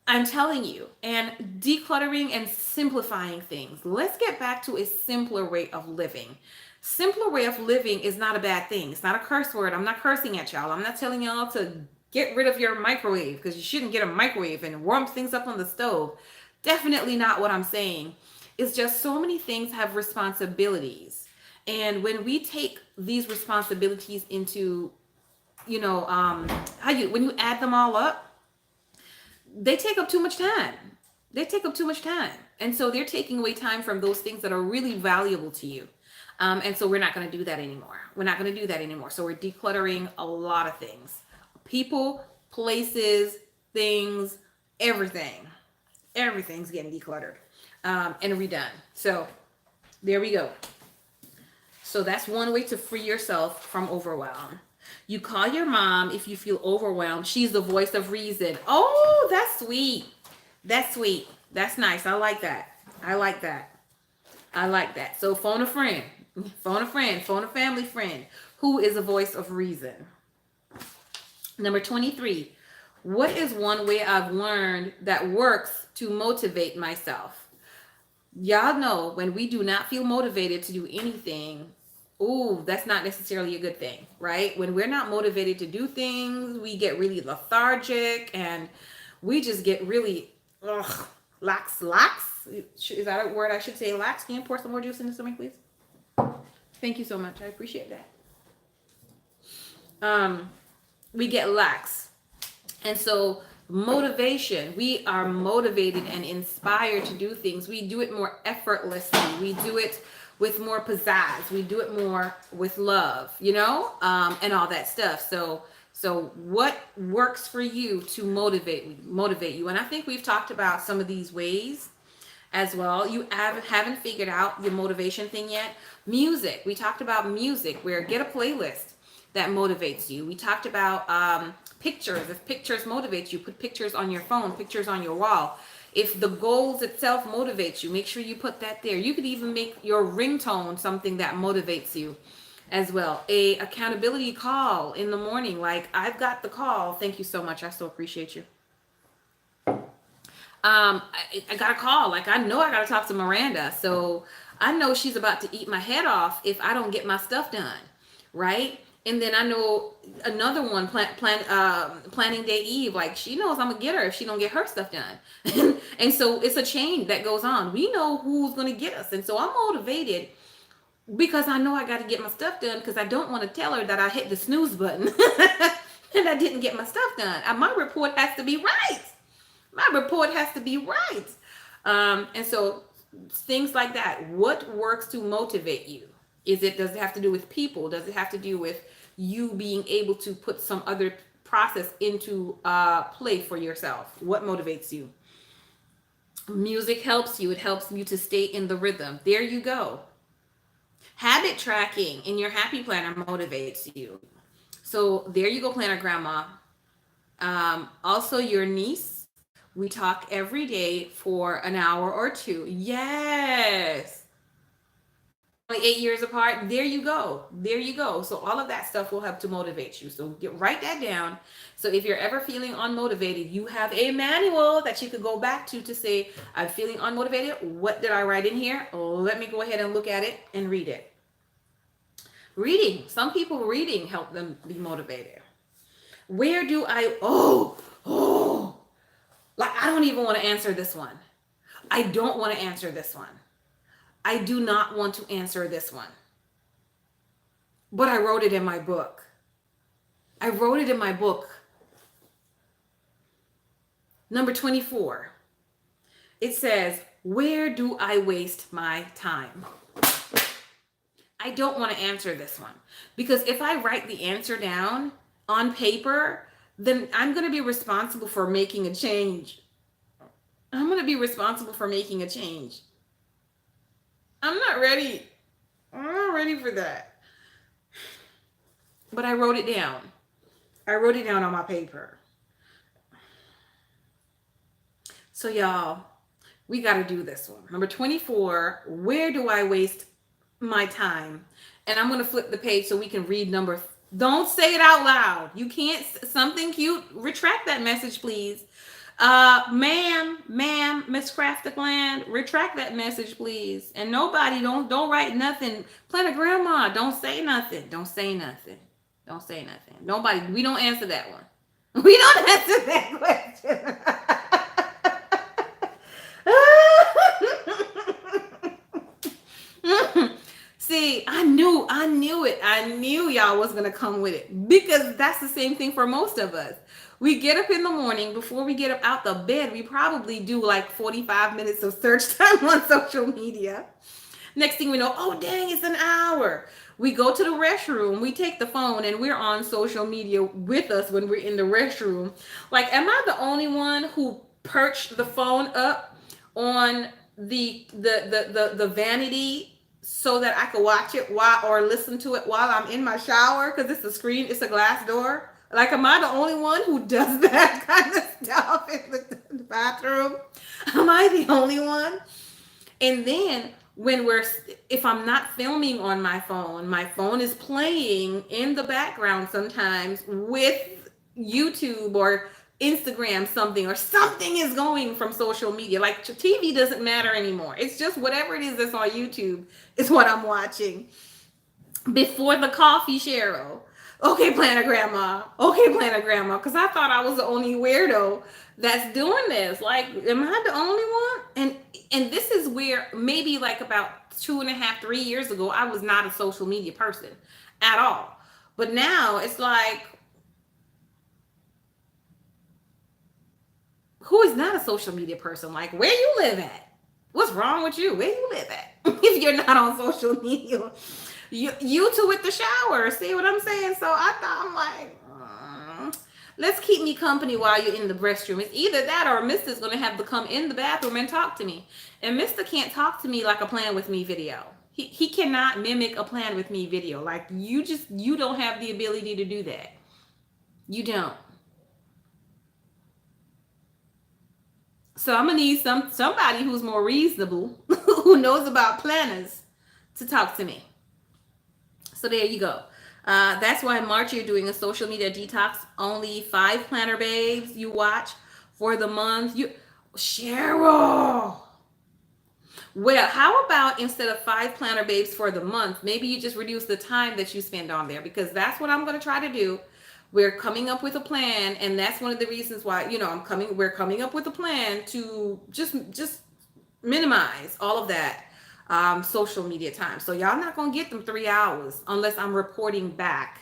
I'm telling you, and decluttering and simplifying things. Let's get back to a simpler way of living. Simpler way of living is not a bad thing. It's not a curse word. I'm not cursing at y'all. I'm not telling y'all to get rid of your microwave because you shouldn't get a microwave and warm things up on the stove. Definitely not what I'm saying. It's just so many things have responsibilities. And when we take these responsibilities into, how you when you add them all up, they take up too much time. They take up too much time. And so they're taking away time from those things that are really valuable to you. And so we're not going to do that anymore. We're not going to do that anymore. So we're decluttering a lot of things: people, places, things, everything. Everything's getting decluttered and redone. So there we go. So that's one way to free yourself from overwhelm. You call your mom if you feel overwhelmed. She's the voice of reason. Oh, that's sweet. That's sweet. That's nice. I like that. I like that. I like that. So phone a friend. Phone a friend. Phone a family friend who is a voice of reason. Number 23. What is one way I've learned that works to motivate myself? Y'all know when we do not feel motivated to do anything, ooh, that's not necessarily a good thing, right? When we're not motivated to do things, we get really lethargic and we just get really lax. Is that a word I should say? Lax? Can you pour some more juice into something, please? Thank you so much. I appreciate that. We get lax. And so motivation, we are motivated and inspired to do things. We do it more effortlessly. We do it with more pizzazz. We do it more with love, and all that stuff. So what works for you to motivate you? And I think we've talked about some of these ways as well. You haven't figured out your motivation thing yet. Music. We talked about music, where get a playlist that motivates you. We talked about pictures. If pictures motivate you, put pictures on your phone, pictures on your wall. If the goals itself motivates you, make sure you put that there. You could even make your ringtone something that motivates you as well. A accountability call in the morning, like I've got the call. Thank you so much. I so appreciate you. I got a call. Like I know I got to talk to Miranda. So I know she's about to eat my head off if I don't get my stuff done. Right. And then I know another one, planning day Eve. Like she knows I'm gonna get her if she don't get her stuff done. And so it's a chain that goes on. We know who's gonna get us, and so I'm motivated because I know I got to get my stuff done because I don't want to tell her that I hit the snooze button and I didn't get my stuff done. My report has to be right. My report has to be right. And so things like that. What works to motivate you? Does it have to do with people? Does it have to do with you being able to put some other process into play for yourself? What motivates you? Music helps you. It helps you to stay in the rhythm. There you go. Habit tracking in your happy planner motivates you. So there you go, planner grandma. Also your niece. We talk every day for an hour or two. Yes. 8 years apart. There you go. There you go. So all of that stuff will help to motivate you. So write that down. So if you're ever feeling unmotivated, you have a manual that you could go back to say, I'm feeling unmotivated. What did I write in here? Let me go ahead and look at it and read it. Reading. Some people reading help them be motivated. Where do I, like, I don't even want to answer this one. I don't want to answer this one. I do not want to answer this one. But I wrote it in my book. I wrote it in my book. Number 24. It says, where do I waste my time? I don't want to answer this one. Because if I write the answer down on paper, then I'm going to be responsible for making a change. I'm going to be responsible for making a change. I'm not ready. I'm not ready for that. But I wrote it down. I wrote it down on my paper. So y'all, we got to do this one. Number 24, where do I waste my time? And I'm going to flip the page so we can read number. Don't say it out loud. You can't, something cute. Retract that message, please. Ma'am, Miss Crafticland, retract that message, please. And nobody, don't write nothing. Planet Grandma, don't say nothing. Don't say nothing. Don't say nothing. Nobody, we don't answer that one. We don't answer that question. See, I knew it. I knew y'all was going to come with it, because that's the same thing for most of us. We get up in the morning. Before we get up out the bed, we probably do like 45 minutes of search time on social media. Next thing we know, oh dang, it's an hour. We go to the restroom, we take the phone, and we're on social media with us when we're in the restroom. Like, am I the only one who perched the phone up on the vanity so that I could watch it or listen to it while I'm in my shower? Because it's a screen, it's a glass door. Like, am I the only one who does that kind of stuff in the bathroom? Am I the only one? And then if I'm not filming on my phone is playing in the background sometimes with YouTube or Instagram or something is going from social media. Like, TV doesn't matter anymore. It's just whatever it is that's on YouTube is what I'm watching. Before the coffee, Cheryl. Okay, Planet Grandma. Because I thought I was the only weirdo that's doing this. Like, am I the only one? And this is where maybe like about 2.5, 3 years ago, I was not a social media person at all. But now it's like, who is not a social media person? Like, where you live at? What's wrong with you? Where you live at? If you're not on social media. You two with the shower. See what I'm saying? So I thought, I'm like, let's keep me company while you're in the restroom. It's either that or Mister's going to have to come in the bathroom and talk to me. And Mister can't talk to me like a plan with me video. He cannot mimic a plan with me video. Like, you don't have the ability to do that. You don't. So I'm going to need somebody who's more reasonable, who knows about planners, to talk to me. So there you go. That's why in March you're doing a social media detox. Only 5 planner babes you watch for the month. Cheryl. Well, how about instead of 5 planner babes for the month, maybe you just reduce the time that you spend on there, because that's what I'm going to try to do. We're coming up with a plan, and that's one of the reasons why, we're coming up with a plan to just minimize all of that social media time. So y'all not gonna get them 3 hours unless I'm reporting back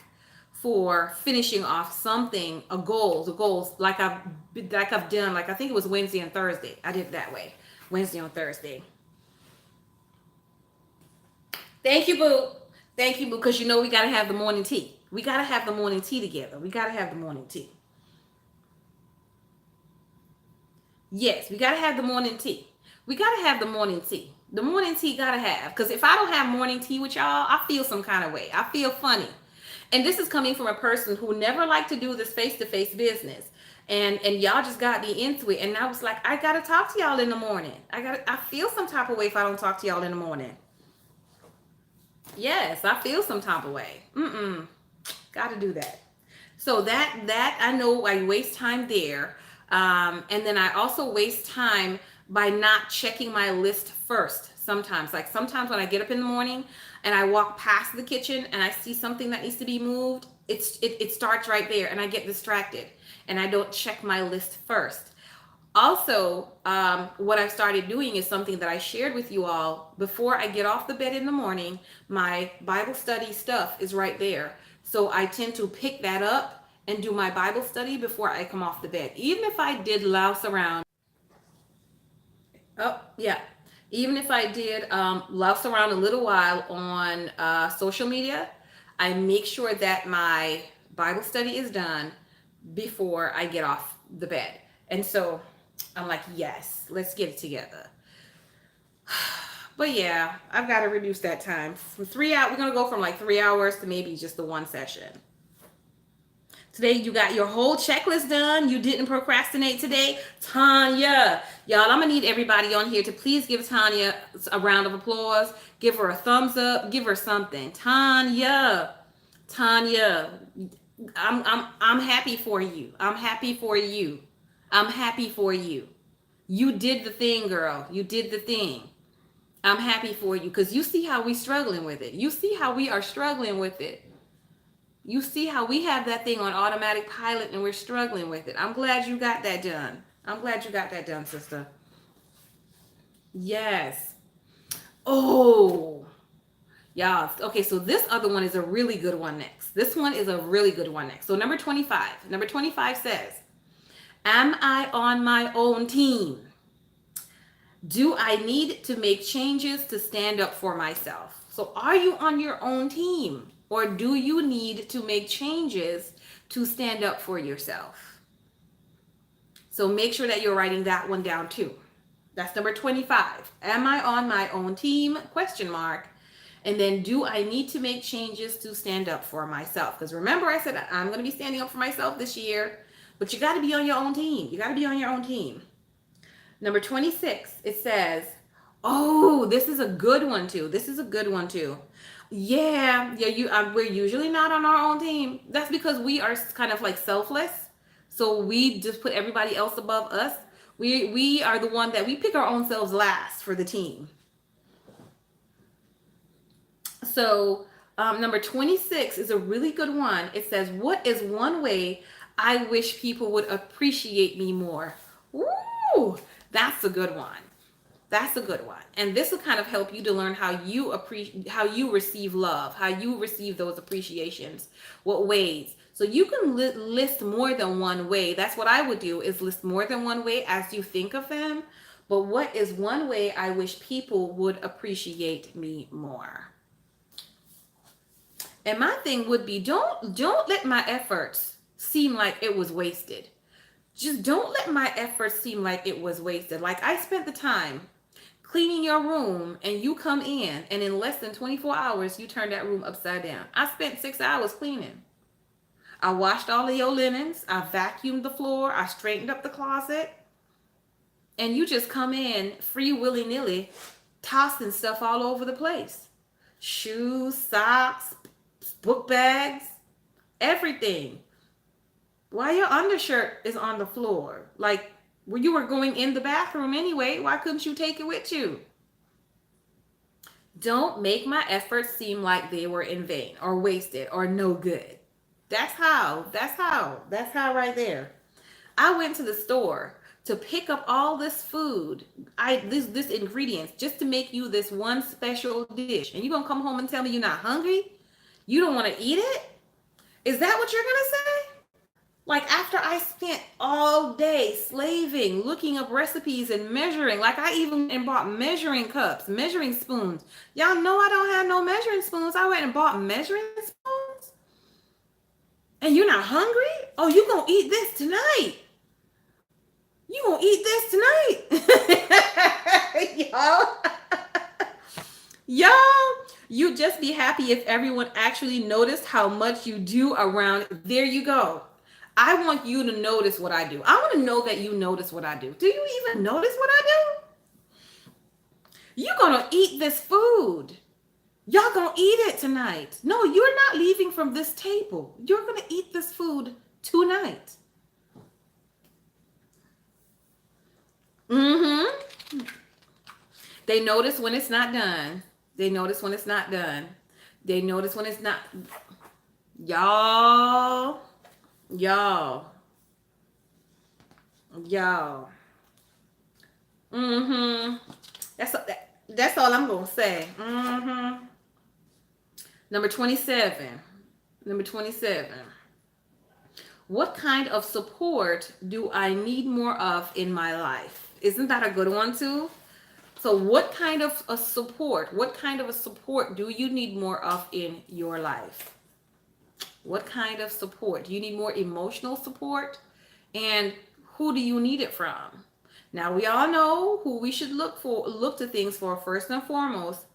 for finishing off something, the goals like I've done. Like, I think it was Wednesday and Thursday. I did it that way, Wednesday and Thursday. Thank you, boo. Because we gotta have the morning tea. We gotta have the morning tea together. We gotta have the morning tea. Yes, we gotta have the morning tea. We gotta have the morning tea. The morning tea gotta have, because if I don't have morning tea with y'all, I feel some kind of way. I feel funny. And this is coming from a person who never liked to do this face-to-face business. And y'all just got me into it. And I was like, I gotta talk to y'all in the morning. I feel some type of way if I don't talk to y'all in the morning. Yes, I feel some type of way. Got to do that. So that I know I waste time there, and then I also waste time by not checking my list first. Sometimes, like sometimes when I get up in the morning and I walk past the kitchen and I see something that needs to be moved, it starts right there, and I get distracted, and I don't check my list first. Also, what I've started doing is something that I shared with you all before I get off the bed in the morning. My Bible study stuff is right there. So I tend to pick that up and do my Bible study before I come off the bed. Even if I did louse around, oh, yeah. Even if I did louse around a little while on social media, I make sure that my Bible study is done before I get off the bed. And so I'm like, yes, let's get it together. But yeah, I've got to reduce that time from 3 hours. We're gonna go from like 3 hours to maybe just the one session. Today you got your whole checklist done. You didn't procrastinate today, Tanya. Y'all, I'm gonna need everybody on here to please give Tanya a round of applause. Give her a thumbs up. Give her something, Tanya. Tanya, I'm happy for you. I'm happy for you. I'm happy for you. You did the thing, girl. You did the thing. I'm happy for you because you see how we struggling with it. You see how we are struggling with it. You see how we have that thing on automatic pilot and we're struggling with it. I'm glad you got that done. I'm glad you got that done, sister. Yes. Oh, y'all. Okay, so this other one is a really good one next. This one is a really good one next. So number 25. Number 25 says, am I on my own team? Do I need to make changes to stand up for myself? So are you on your own team? Or do you need to make changes to stand up for yourself? So make sure that you're writing that one down too. That's number 25. Am I on my own team? Question mark. And then do I need to make changes to stand up for myself? Because remember I said I'm going to be standing up for myself this year. But you got to be on your own team. You got to be on your own team. Number 26, it says, oh, this is a good one too. This is a good one too. Yeah, we're usually not on our own team. That's because we are kind of like selfless. So we just put everybody else above us. We are the one that we pick our own selves last for the team. So number 26 is a really good one. It says, what is one way I wish people would appreciate me more? Ooh, that's a good one. That's a good one. And this will kind of help you to learn how you receive love, how you receive those appreciations, what ways. So you can list more than one way. That's what I would do, is list more than one way as you think of them. But what is one way I wish people would appreciate me more? And my thing would be, don't let my efforts seem like it was wasted. Just don't let my efforts seem like it was wasted. Like I spent the time cleaning your room and you come in and in less than 24 hours, you turn that room upside down. I spent 6 hours cleaning. I washed all of your linens. I vacuumed the floor. I straightened up the closet. And you just come in free willy-nilly, tossing stuff all over the place. Shoes, socks, book bags, everything. Why your undershirt is on the floor? Like, well, you were going in the bathroom anyway. Why couldn't you take it with you? Don't make my efforts seem like they were in vain or wasted or no good. That's how right there. I went to the store to pick up all this food, this ingredients, just to make you this one special dish. And you're going to come home and tell me you're not hungry? You don't want to eat it? Is that what you're going to say? Like after I spent all day slaving, looking up recipes and measuring, like I even bought measuring cups, measuring spoons. Y'all know I don't have no measuring spoons. I went and bought measuring spoons. And you're not hungry? Oh, you gonna eat this tonight. You gonna eat this tonight. Y'all, you'd just be happy if everyone actually noticed how much you do around. There you go. I want you to notice what I do. I want to know that you notice what I do. Do you even notice what I do? You're going to eat this food. Y'all gonna eat it tonight. No, you're not leaving from this table. You're gonna eat this food tonight. Mm-hmm. They notice when it's not done. They notice when it's not done. They notice when it's not. Y'all, y'all, y'all. Mm-hmm. That's all I'm gonna say. Mm-hmm. Number 27. Number 27. What kind of support do I need more of in my life? Isn't that a good one too? So what kind of a support, what kind of a support do you need more of in your life? What kind of support? Do you need more emotional support? And who do you need it from? Now we all know who we should look to things for first and foremost.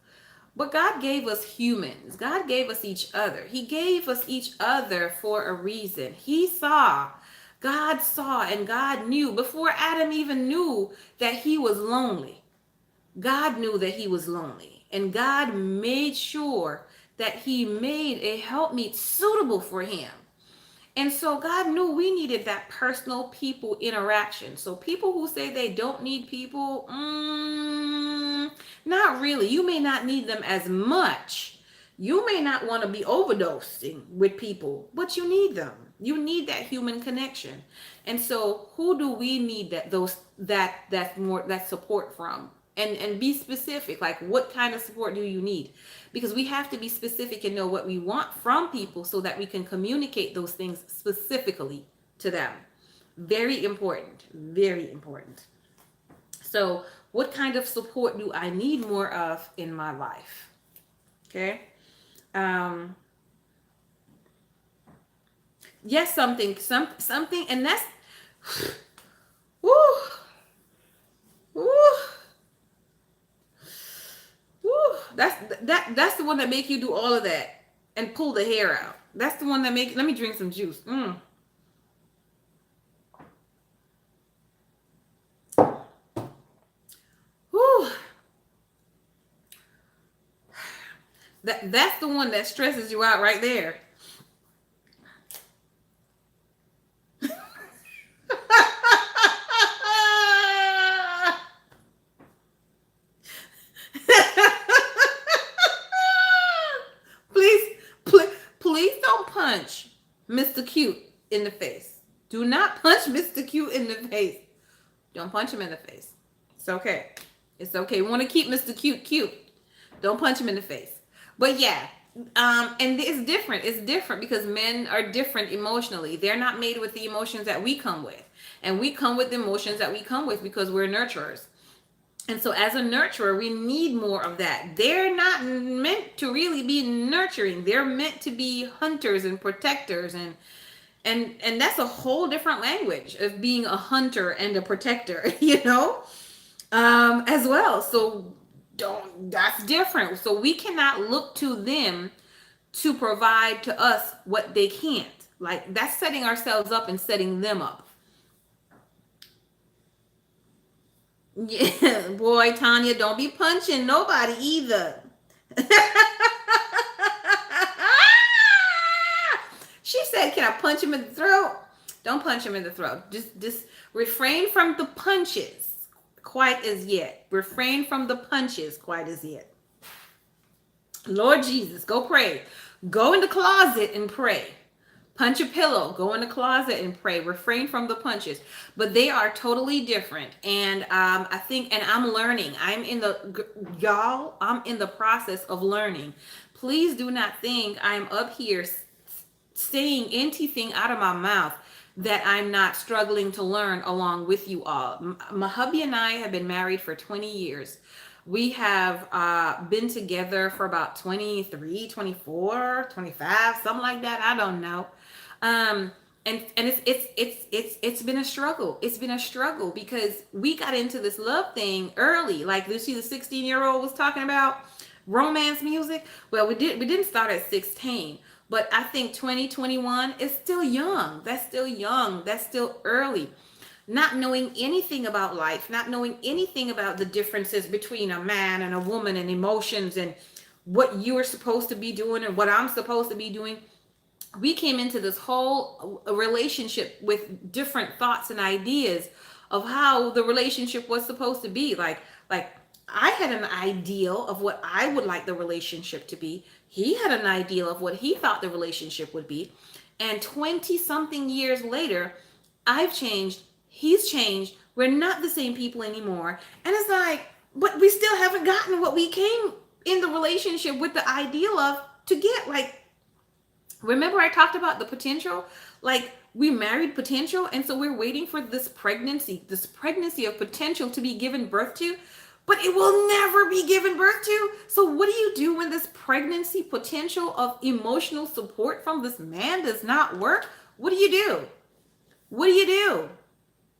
But God gave us humans. God gave us each other. He gave us each other for a reason. God saw, and God knew before Adam even knew that he was lonely. God knew that he was lonely. And God made sure that he made a helpmeet suitable for him. And so God knew we needed that personal people interaction. So people who say they don't need people, not really. You may not need them as much. You may not want to be overdosing with people, but you need them. You need that human connection. And so who do we need that support from? And be specific, like what kind of support do you need? Because we have to be specific and know what we want from people so that we can communicate those things specifically to them. Very important, very important. So what kind of support do I need more of in my life? Okay. um yes, something, and that's woo, woo. Woo, that's the one that make you do all of that and pull the hair out. That's the one that make. Let me drink some juice. Woo. That's the one that stresses you out right there. please, please don't punch Mr. Cute in the face. Do not punch Mr. Cute in the face. Don't punch him in the face. It's okay. It's okay. We want to keep Mr. Cute cute. Don't punch him in the face. But yeah, and it's different. It's different because men are different emotionally. They're not made with the emotions that we come with. And we come with the emotions that we come with because we're nurturers. And so as a nurturer, we need more of that. They're not meant to really be nurturing. They're meant to be hunters and protectors, and that's a whole different language of being a hunter and a protector, as well. So don't that's different. So we cannot look to them to provide to us what they can't. Like that's setting ourselves up and setting them up. Yeah, boy, Tanya, don't be punching nobody either. She said, "Can I punch him in the throat?" Don't punch him in the throat. Just refrain from the punches quite as yet. Refrain from the punches quite as yet. Lord Jesus, go pray. Go in the closet and pray. Punch a pillow. Go in the closet and pray. Refrain from the punches. But they are totally different. And I think, and I'm learning. I'm in the process of learning. Please do not think I'm up here saying anything out of my mouth that I'm not struggling to learn along with you all. My hubby and I have been married for 20 years. We have been together for about 23, 24, 25, something like that. I don't know. And it's been a struggle. It's been a struggle because we got into this love thing early. Like Lucy, the 16-year-old was talking about romance music. Well, we didn't start at 16. But I think 2021 is still young. That's still young. That's still early. Not knowing anything about life, not knowing anything about the differences between a man and a woman and emotions and what you are supposed to be doing and what I'm supposed to be doing. We came into this whole relationship with different thoughts and ideas of how the relationship was supposed to be. Like I had an ideal of what I would like the relationship to be. He had an ideal of what he thought the relationship would be. And 20 something years later, I've changed, he's changed. We're not the same people anymore. And it's like, but we still haven't gotten what we came in the relationship with the ideal of to get. Like, remember I talked about the potential? Like, we married potential, and so we're waiting for this pregnancy of potential to be given birth to, but it will never be given birth to. So what do you do when this pregnancy potential of emotional support from this man does not work? What do you do? What do you do?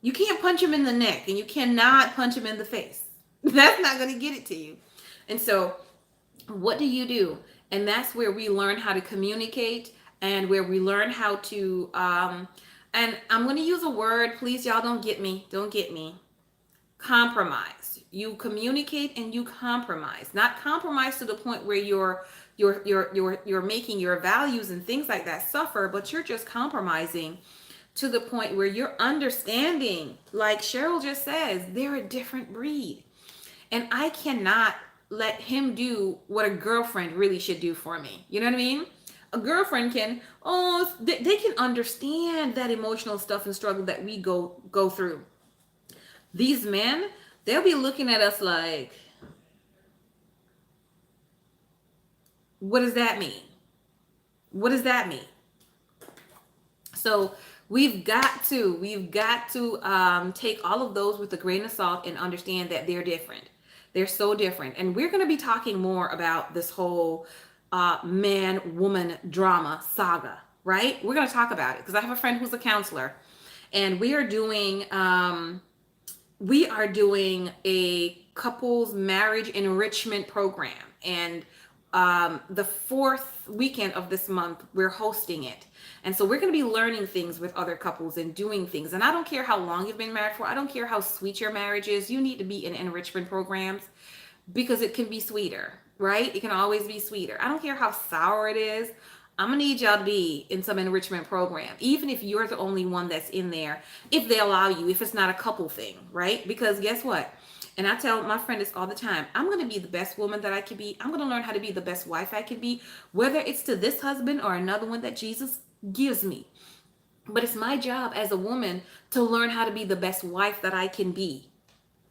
You can't punch him in the neck, and you cannot punch him in the face. That's not going to get it to you. And so what do you do? And that's where we learn how to communicate, and where we learn how to and I'm going to use a word, please y'all don't get me, compromise. You communicate and you compromise. Not compromise to the point where you're making your values and things like that suffer, but you're just compromising to the point where you're understanding, like Cheryl just says, they're a different breed. And I cannot let him do what a girlfriend really should do for me. You know what I mean? A girlfriend can, they can understand that emotional stuff and struggle that we go through. These men, they'll be looking at us like, what does that mean? What does that mean? So we've got to take all of those with a grain of salt and understand that they're different. They're so different. And we're going to be talking more about this whole man-woman drama saga, right? We're going to talk about it because I have a friend who's a counselor, and we are doing a couples marriage enrichment program. And the fourth weekend of this month, we're hosting it. And so we're going to be learning things with other couples and doing things. And I don't care how long you've been married for. I don't care how sweet your marriage is. You need to be in enrichment programs because it can be sweeter, right? It can always be sweeter. I don't care how sour it is. I'm going to need y'all to be in some enrichment program, even if you're the only one that's in there, if they allow you, if it's not a couple thing, right? Because guess what? And I tell my friend this all the time. I'm going to be the best woman that I can be. I'm going to learn how to be the best wife I can be, whether it's to this husband or another one that Jesus gives me. But it's my job as a woman to learn how to be the best wife that I can be.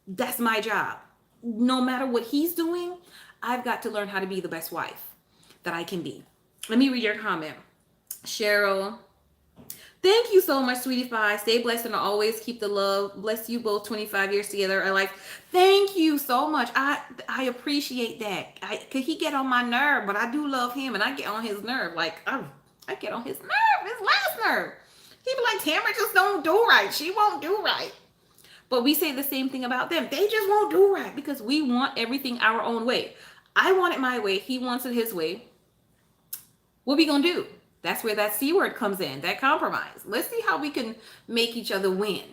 That's my job. No matter what he's doing, I've got to learn how to be the best wife that I can be. Let me read your comment. Cheryl, thank you so much, sweetie pie. Stay blessed and always keep the love. Bless you both 25 years together. Thank you so much. I appreciate that. Cause he get on my nerve, but I do love him and I get on his nerve. I get on his nerve, his last nerve. He be like, Tamara just don't do right. She won't do right. But we say the same thing about them. They just won't do right because we want everything our own way. I want it my way. He wants it his way. What we gonna do? That's where that C word comes in, that compromise. Let's see how we can make each other win.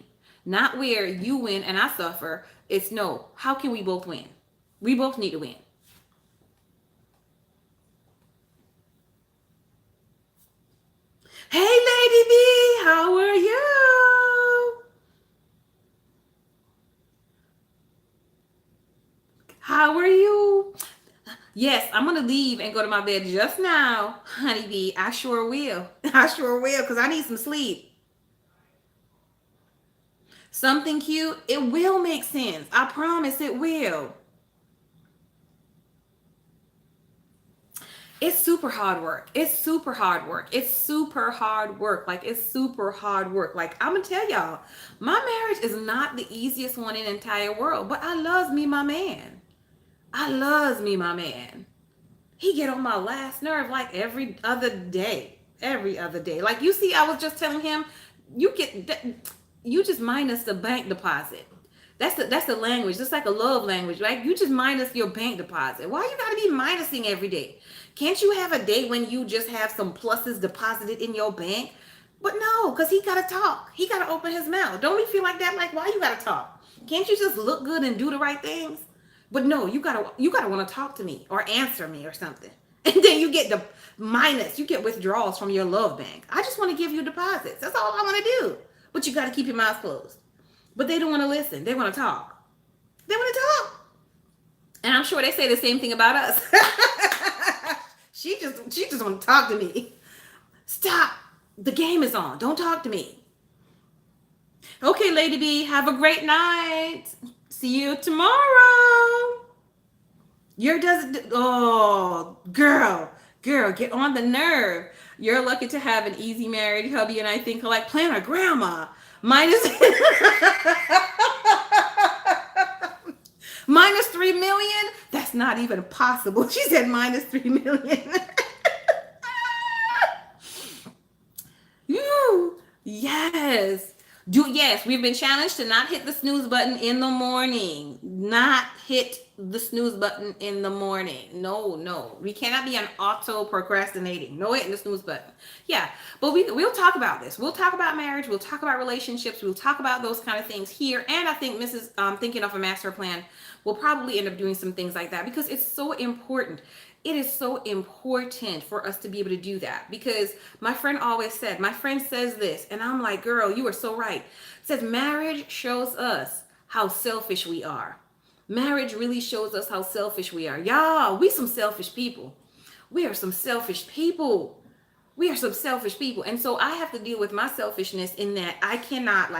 Not where you win and I suffer. It's no, how can we both win? We both need to win. Hey, Lady B, how are you? How are you? Yes, I'm going to leave and go to my bed just now, honey bee. I sure will. I sure will because I need some sleep. Something cute, it will make sense. I promise it will. It's super hard work. It's super hard work. It's super hard work. It's super hard work. I'm going to tell y'all, my marriage is not the easiest one in the entire world, but I loves me, my man. I loves me, my man. He get on my last nerve every other day. Every other day. You see, I was just telling him, you just minus the bank deposit. That's the language. Just like a love language, right? You just minus your bank deposit. Why you gotta be minusing every day? Can't you have a day when you just have some pluses deposited in your bank? But no, because he gotta talk. He gotta open his mouth. Don't we feel like that? Why you gotta talk? Can't you just look good and do the right things? But no, you gotta want to talk to me or answer me or something. And then you get the minus, you get withdrawals from your love bank. I just want to give you deposits. That's all I want to do. But you got to keep your mouth closed. But they don't want to listen. They want to talk. They want to talk. And I'm sure they say the same thing about us. she just want to talk to me. Stop. The game is on. Don't talk to me. Okay, Lady B, have a great night. See you tomorrow. You're doesn't. Oh, girl, get on the nerve. You're lucky to have an easy married hubby, and I think like plan a grandma. Minus minus 3 million. That's not even possible. She said minus 3 million. You yes. Yes, we've been challenged to not hit the snooze button in the morning. Not hit the snooze button in the morning. No. We cannot be on auto procrastinating. No hitting the snooze button. Yeah, but we'll talk about this. We'll talk about marriage. We'll talk about relationships. We'll talk about those kind of things here. And I think Mrs. Thinking of a Master Plan will probably end up doing some things like that because it's so important. It is so important for us to be able to do that because my friend says this, and I'm like, girl, you are so right. It says marriage shows us how selfish we are. Marriage really shows us how selfish we are. Y'all, we some selfish people. We are some selfish people. We are some selfish people. And so I have to deal with my selfishness in that I cannot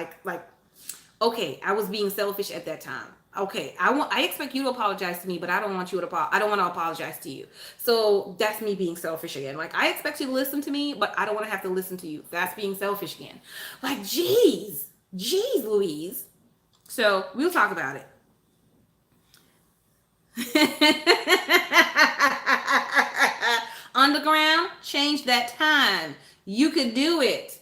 okay, I was being selfish at that time. Okay, I expect you to apologize to me, but I don't want I don't want to apologize to you. So that's me being selfish again. Like I expect you to listen to me, but I don't want to have to listen to you. That's being selfish again. Like, geez, Louise. So we'll talk about it. Underground, change that time. You could do it.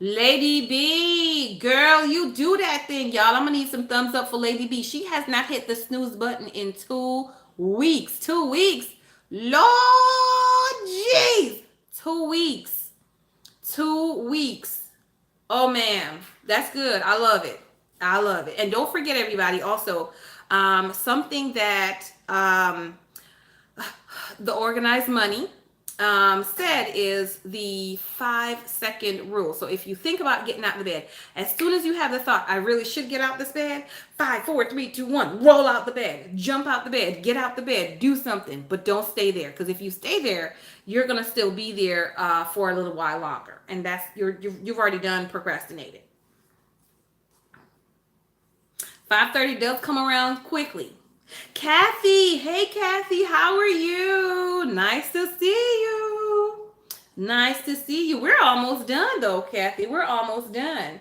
Lady B, girl, you do that thing, y'all. I'm gonna need some thumbs up for Lady B. She has not hit the snooze button in 2 weeks. 2 weeks. Lord jeez. 2 weeks. 2 weeks. Oh man, that's good. I love it. And don't forget, everybody, also, something that the Organized Money said is the 5-second rule. So if you think about getting out of the bed, as soon as you have the thought, I really should get out this bed, 5, 4, 3, 2, 1, roll out the bed, jump out the bed, get out the bed, do something, but don't stay there. Because if you stay there, you're gonna still be there for a little while longer, and that's you've already done procrastinating. 5:30 does come around quickly. Kathy, hey Kathy, how are you? Nice to see you. We're almost done though, Kathy. We're almost done.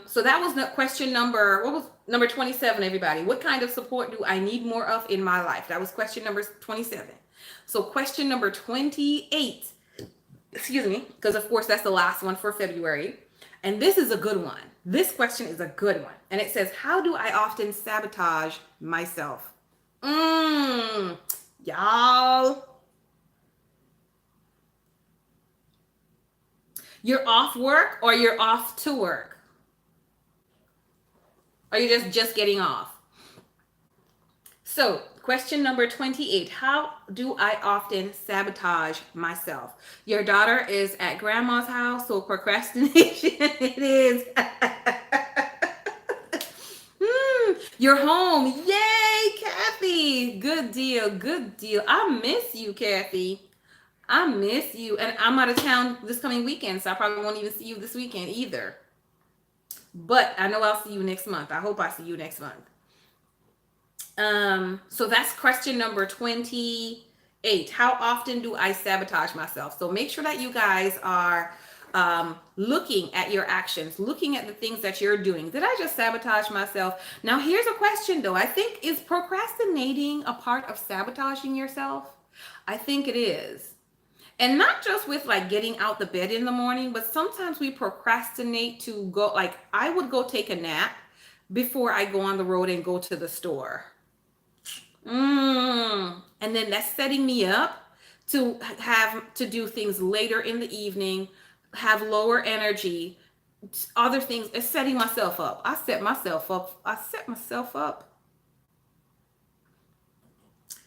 So that was question number 27, everybody. What kind of support do I need more of in my life? That was question number 27. So question number 28, excuse me, because of course that's the last one for February. And this is a good one. This question is a good one. And it says, how do I often sabotage myself? Y'all. You're off work or you're off to work? Or you're just getting off? So question number 28, how do I often sabotage myself? Your daughter is at grandma's house, so procrastination it is. You're home. Yay, Kathy. Good deal. I miss you, Kathy. I miss you. And I'm out of town this coming weekend, so I probably won't even see you this weekend either. But I know I'll see you next month. I hope I see you next month. So that's question number 28. How often do I sabotage myself? So make sure that you guys are looking at your actions, looking at the things that you're doing. Did I just sabotage myself? Now, here's a question though. I think, is procrastinating a part of sabotaging yourself? I think it is. And not just with like getting out the bed in the morning, but sometimes we procrastinate to go, like I would go take a nap before I go on the road and go to the store. And then that's setting me up to have to do things later in the evening, have lower energy, other things is setting myself up. I set myself up.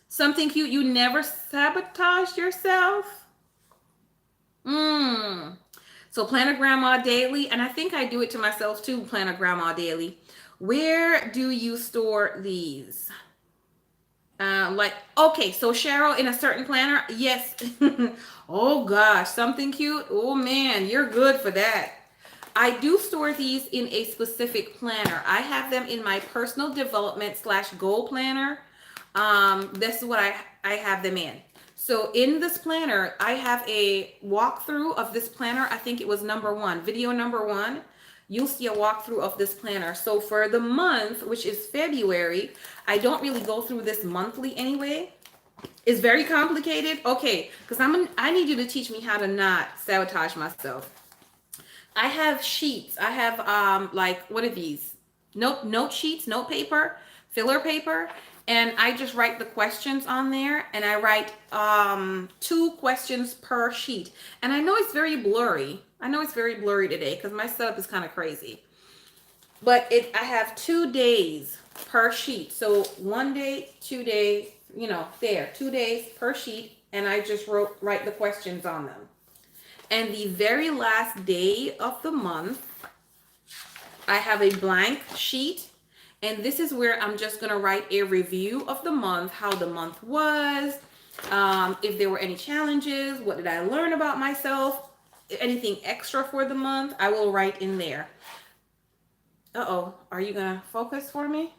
Something cute. You never sabotage yourself. Mm. So planner grandma daily, and I think I do it to myself too. Planner grandma daily. Where do you store these? Like, okay, so Cheryl in a certain planner, yes. Oh gosh, something cute. Oh man, you're good for that. I do store these in a specific planner. I have them in my personal development slash goal planner. This is what I have them in. So in this planner, I have a walkthrough of this planner. I think it was number one, video number one. You'll see a walkthrough of this planner. So for the month, which is February, I don't really go through this monthly anyway. It's very complicated. Okay, because I need you to teach me how to not sabotage myself. I have sheets. I have like, what are these? Note sheets, note paper, filler paper, and I just write the questions on there, and I write 2 questions per sheet. And I know it's very blurry. I know it's very blurry today because my setup is kind of crazy. But I have 2 days per sheet. So 1 day, 2 days, you know, there, 2 days per sheet, and I just write the questions on them. And the very last day of the month, I have a blank sheet. And this is where I'm just going to write a review of the month, how the month was, if there were any challenges, what did I learn about myself, anything extra for the month, I will write in there. Uh-oh, are you going to focus for me?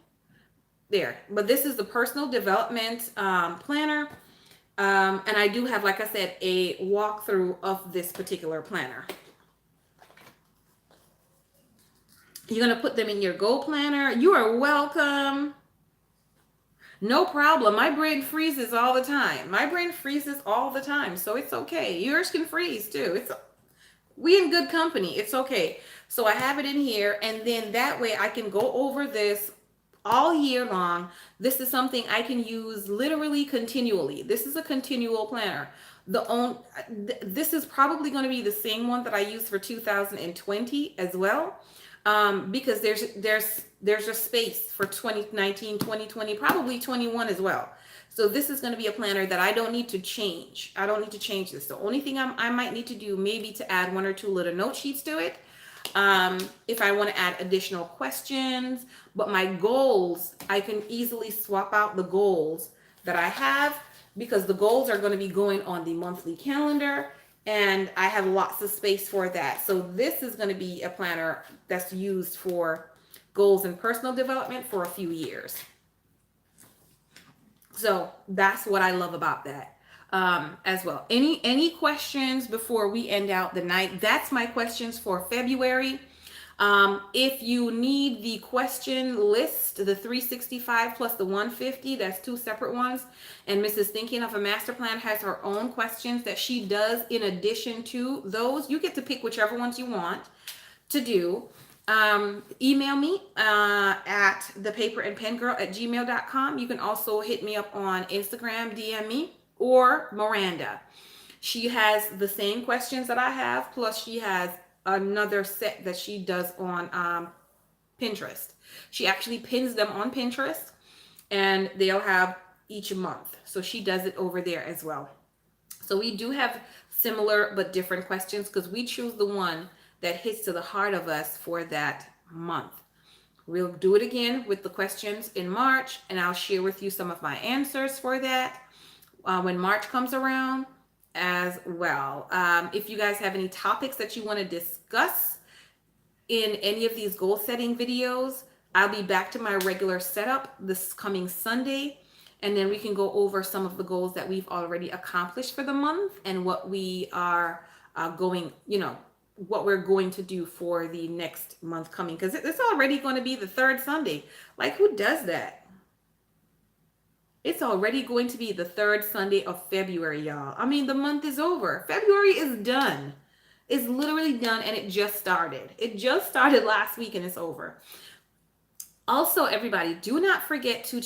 There. But this is the personal development planner. And I do have, like I said, a walkthrough of this particular planner. You're going to put them in your goal planner. You are welcome. No problem. My brain freezes all the time. So it's okay. Yours can freeze too. We in good company. It's okay. So I have it in here, and then that way I can go over this all year long. This is something I can use literally continually. This is a continual planner. This is probably going to be the same one that I use for 2020 as well, because there's a space for 2019, 2020, probably 21 as well. So this is going to be a planner that I don't need to change. I don't need to change this. The only thing I might need to do maybe to add 1 or 2 little note sheets to it, if I want to add additional questions. But my goals, I can easily swap out the goals that I have, because the goals are going to be going on the monthly calendar, and I have lots of space for that. So this is going to be a planner that's used for goals and personal development for a few years. So that's what I love about that. As well. Any questions before we end out the night? That's my questions for February. If you need the question list, the 365 plus the 150, that's 2 separate ones. And Mrs. Thinking of a Master Plan has her own questions that she does in addition to those. You get to pick whichever ones you want to do. Email me at thepaperandpengirl@gmail.com. You can also hit me up on Instagram, DM me, or Miranda. She has the same questions that I have, plus she has another set that she does on Pinterest. She actually pins them on Pinterest, and they'll have each month. So she does it over there as well. So we do have similar but different questions, because we choose the one that hits to the heart of us for that month. We'll do it again with the questions in March, and I'll share with you some of my answers for that when March comes around as well. If you guys have any topics that you want to discuss in any of these goal setting videos, I'll be back to my regular setup this coming Sunday, and then we can go over some of the goals that we've already accomplished for the month and what we are what we're going to do for the next month coming, because it's already going to be the 3rd Sunday. Like, who does that? It's already going to be the 3rd Sunday of February, y'all. I mean, the month is over. February is done. It's literally done, and it just started. It just started last week, and it's over. Also, everybody, do not forget to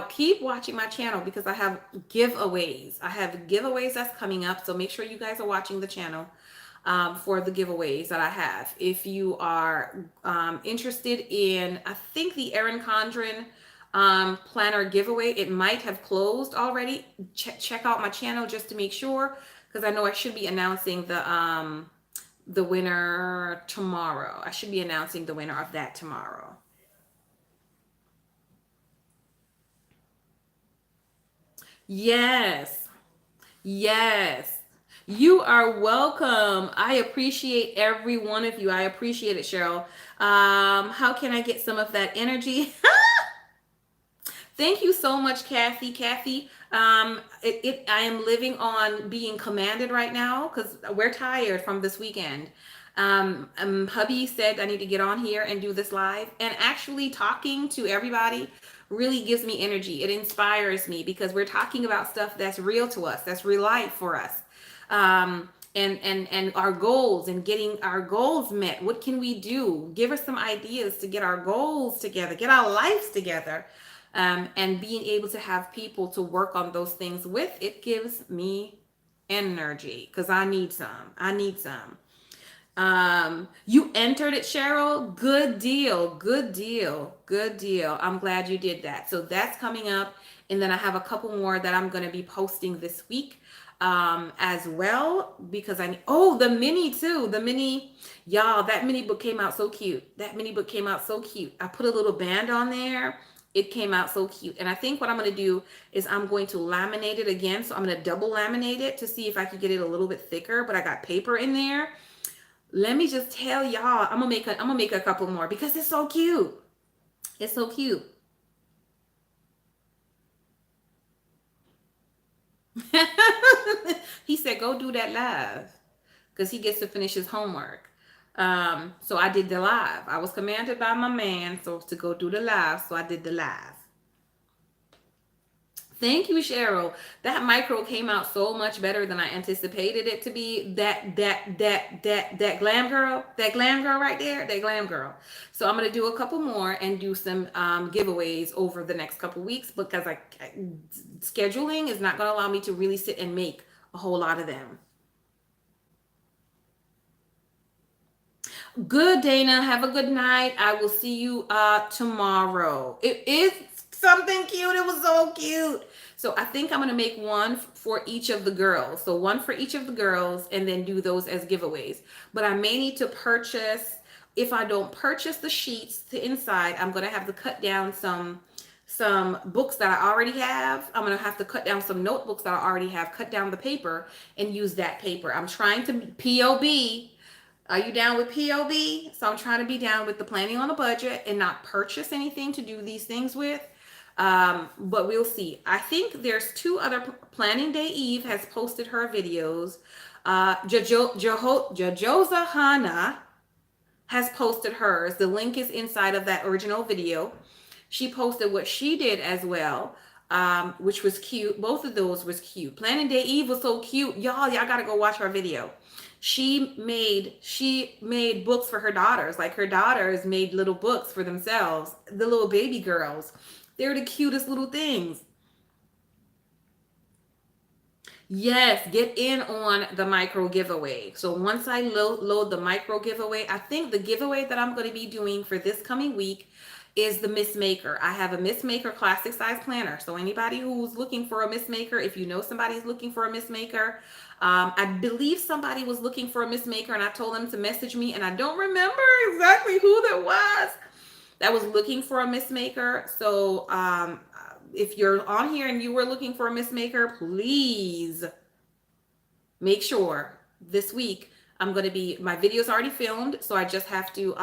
keep watching my channel, because I have giveaways. That's coming up, so make sure you guys are watching the channel. for the giveaways that I have. If you are interested in, I think the Erin Condren planner giveaway, it might have closed already. Check out my channel just to make sure, because I know I should be announcing the winner tomorrow. I should be announcing the winner of that tomorrow. Yes. Yes. You are welcome. I appreciate every one of you. I appreciate it, Cheryl. How can I get some of that energy? Thank you so much, Kathy. Kathy, I am living on being commanded right now because we're tired from this weekend. Hubby said I need to get on here and do this live, and actually talking to everybody really gives me energy. It inspires me because we're talking about stuff that's real to us, that's real life for us. And our goals and getting our goals met. What can we do? Give us some ideas to get our goals together, get our lives together. And being able to have people to work on those things with, it gives me energy because I need some. I need some. You entered it, Cheryl. Good deal. Good deal. Good deal. I'm glad you did that. So that's coming up. And then I have a couple more that I'm going to be posting this week as well because the mini too. The mini, y'all, that mini book came out so cute. That mini book came out so cute. I put a little band on there. It came out so cute. And I think what I'm going to do is I'm going to laminate it again. So I'm going to double laminate it to see if I can get it a little bit thicker, but I got paper in there. Let me just tell y'all, I'm gonna make a couple more because it's so cute. It's so cute. He said, go do that live because he gets to finish his homework. So I did the live. I was commanded by my man so to go do the live. So I did the live. Thank you, Cheryl. That micro came out so much better than I anticipated it to be. That glam girl right there, that glam girl. So I'm gonna do a couple more and do some giveaways over the next couple weeks because scheduling is not gonna allow me to really sit and make a whole lot of them. Good, Dana. Have a good night. I will see you tomorrow. It is something cute. It was so cute. So I think I'm going to make one for each of the girls. So one for each of the girls and then do those as giveaways. But I may need to purchase, if I don't purchase the sheets to inside, I'm going to have to cut down some books that I already have. I'm going to have to cut down some notebooks that I already have, cut down the paper and use that paper. I'm trying to POB. Are you down with POB? So I'm trying to be down with the planning on a budget and not purchase anything to do these things with. But we'll see. I think there's two other Planning Day Eve has posted her videos. Jajoza Hana has posted hers. The link is inside of that original video. She posted what she did as well, which was cute. Both of those was cute. Planning Day Eve was so cute. Y'all gotta go watch her video. She made books for her daughters. Like her daughters made little books for themselves, the little baby girls. They're the cutest little things. Yes, get in on the micro giveaway. So once I load the micro giveaway, I think the giveaway that I'm going to be doing for this coming week is the Miss Maker. I have a Miss Maker classic size planner. So anybody who's looking for a Miss Maker, if you know somebody's looking for a Miss Maker, I believe somebody was looking for a Miss Maker and I told them to message me and I don't remember exactly who that was looking for a Miss Maker. So if you're on here and you were looking for a Miss Maker, please make sure this week my video's already filmed. So I just have to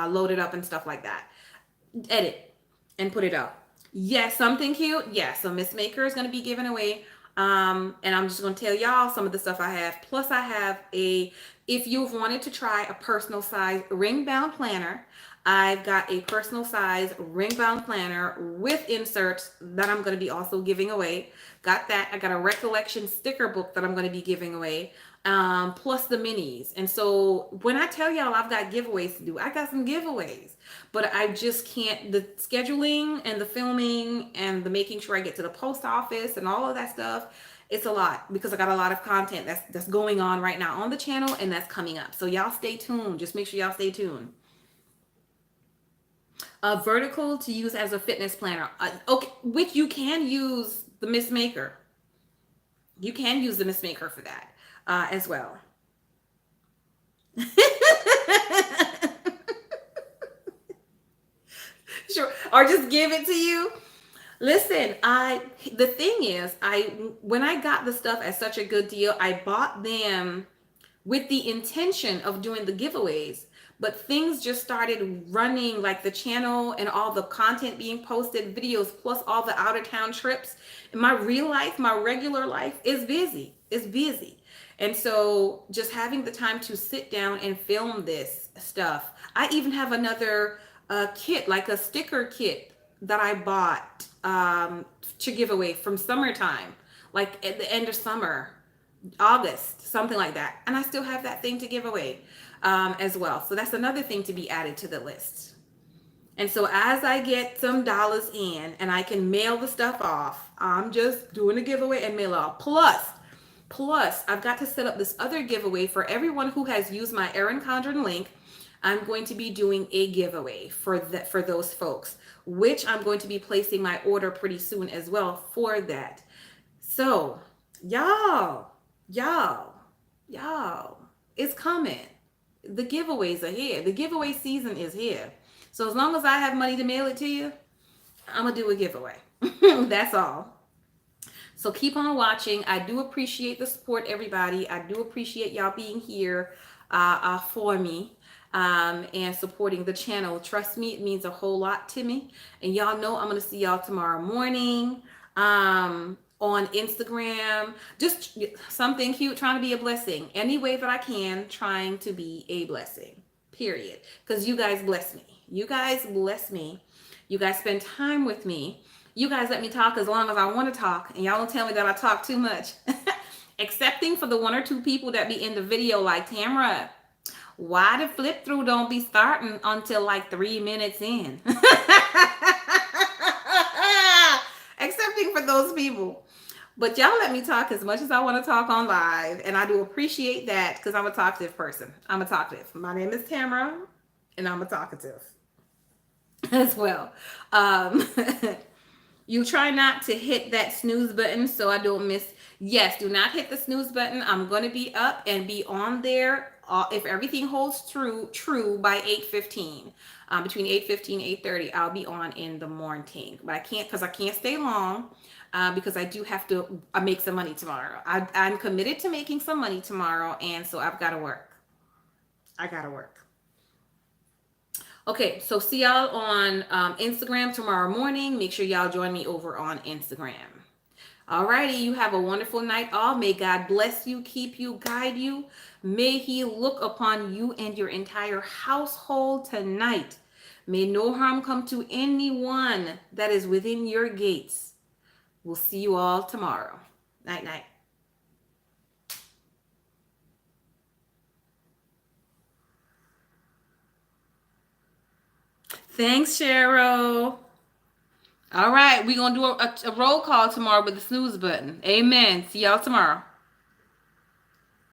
load it up and stuff like that. Edit and put it up. Yes, something cute. Yes, so Miss Maker is going to be given away. And I'm just going to tell y'all some of the stuff I have. Plus I have if you've wanted to try a personal size ring bound planner, I've got a personal size ring bound planner with inserts that I'm going to be also giving away. Got that. I got a recollection sticker book that I'm going to be giving away. Plus the minis. And so when I tell y'all I've got giveaways to do, I got some giveaways, but I just can't, the scheduling and the filming and the making sure I get to the post office and all of that stuff. It's a lot because I got a lot of content that's going on right now on the channel and that's coming up. So y'all stay tuned. Just make sure y'all stay tuned. A vertical to use as a fitness planner. Okay, which you can use the Miss Maker. You can use the Miss Maker for that as well. Sure, or just give it to you. Listen, the thing is, I when I got the stuff at such a good deal, I bought them with the intention of doing the giveaways, but things just started running, like the channel and all the content being posted, videos plus all the out of town trips. And my real life, my regular life is busy. It's busy. And so just having the time to sit down and film this stuff. I even have another kit, like a sticker kit that I bought to give away from summertime, like at the end of summer, August, something like that. And I still have that thing to give away as well. So that's another thing to be added to the list. And so as I get some dollars in and I can mail the stuff off, I'm just doing a giveaway and mail off. Plus, I've got to set up this other giveaway for everyone who has used my Erin Condren link. I'm going to be doing a giveaway for those folks, which I'm going to be placing my order pretty soon as well for that. So, y'all, it's coming. The giveaways are here. The giveaway season is here. So as long as I have money to mail it to you, I'm going to do a giveaway. That's all. So keep on watching. I do appreciate the support, everybody. I do appreciate y'all being here for me and supporting the channel. Trust me, it means a whole lot to me. And y'all know I'm going to see y'all tomorrow morning on Instagram. Just something cute, trying to be a blessing. Any way that I can, trying to be a blessing. Period. Because you guys bless me. You guys bless me. You guys spend time with me. You guys let me talk as long as I want to talk, and y'all don't tell me that I talk too much. Excepting for the one or two people that be in the video like, Tamara, why the flip through don't be starting until like 3 minutes in? Excepting for those people. But y'all let me talk as much as I want to talk on live, and I do appreciate that because I'm a talkative person. I'm a talkative. My name is Tamara, and I'm a talkative as well. You try not to hit that snooze button so I don't miss. Yes, do not hit the snooze button. I'm going to be up and be on there if everything holds true by 8:15. Between 8:15 8:30, I'll be on in the morning. But I can't stay long because I do have to make some money tomorrow. I'm committed to making some money tomorrow, and so I've got to work. I got to work. Okay, so see y'all on Instagram tomorrow morning. Make sure y'all join me over on Instagram. Alrighty, you have a wonderful night all. May God bless you, keep you, guide you. May He look upon you and your entire household tonight. May no harm come to anyone that is within your gates. We'll see you all tomorrow. Night, night. Thanks, Cheryl. All right, we're going to do a roll call tomorrow with the snooze button. Amen. See y'all tomorrow.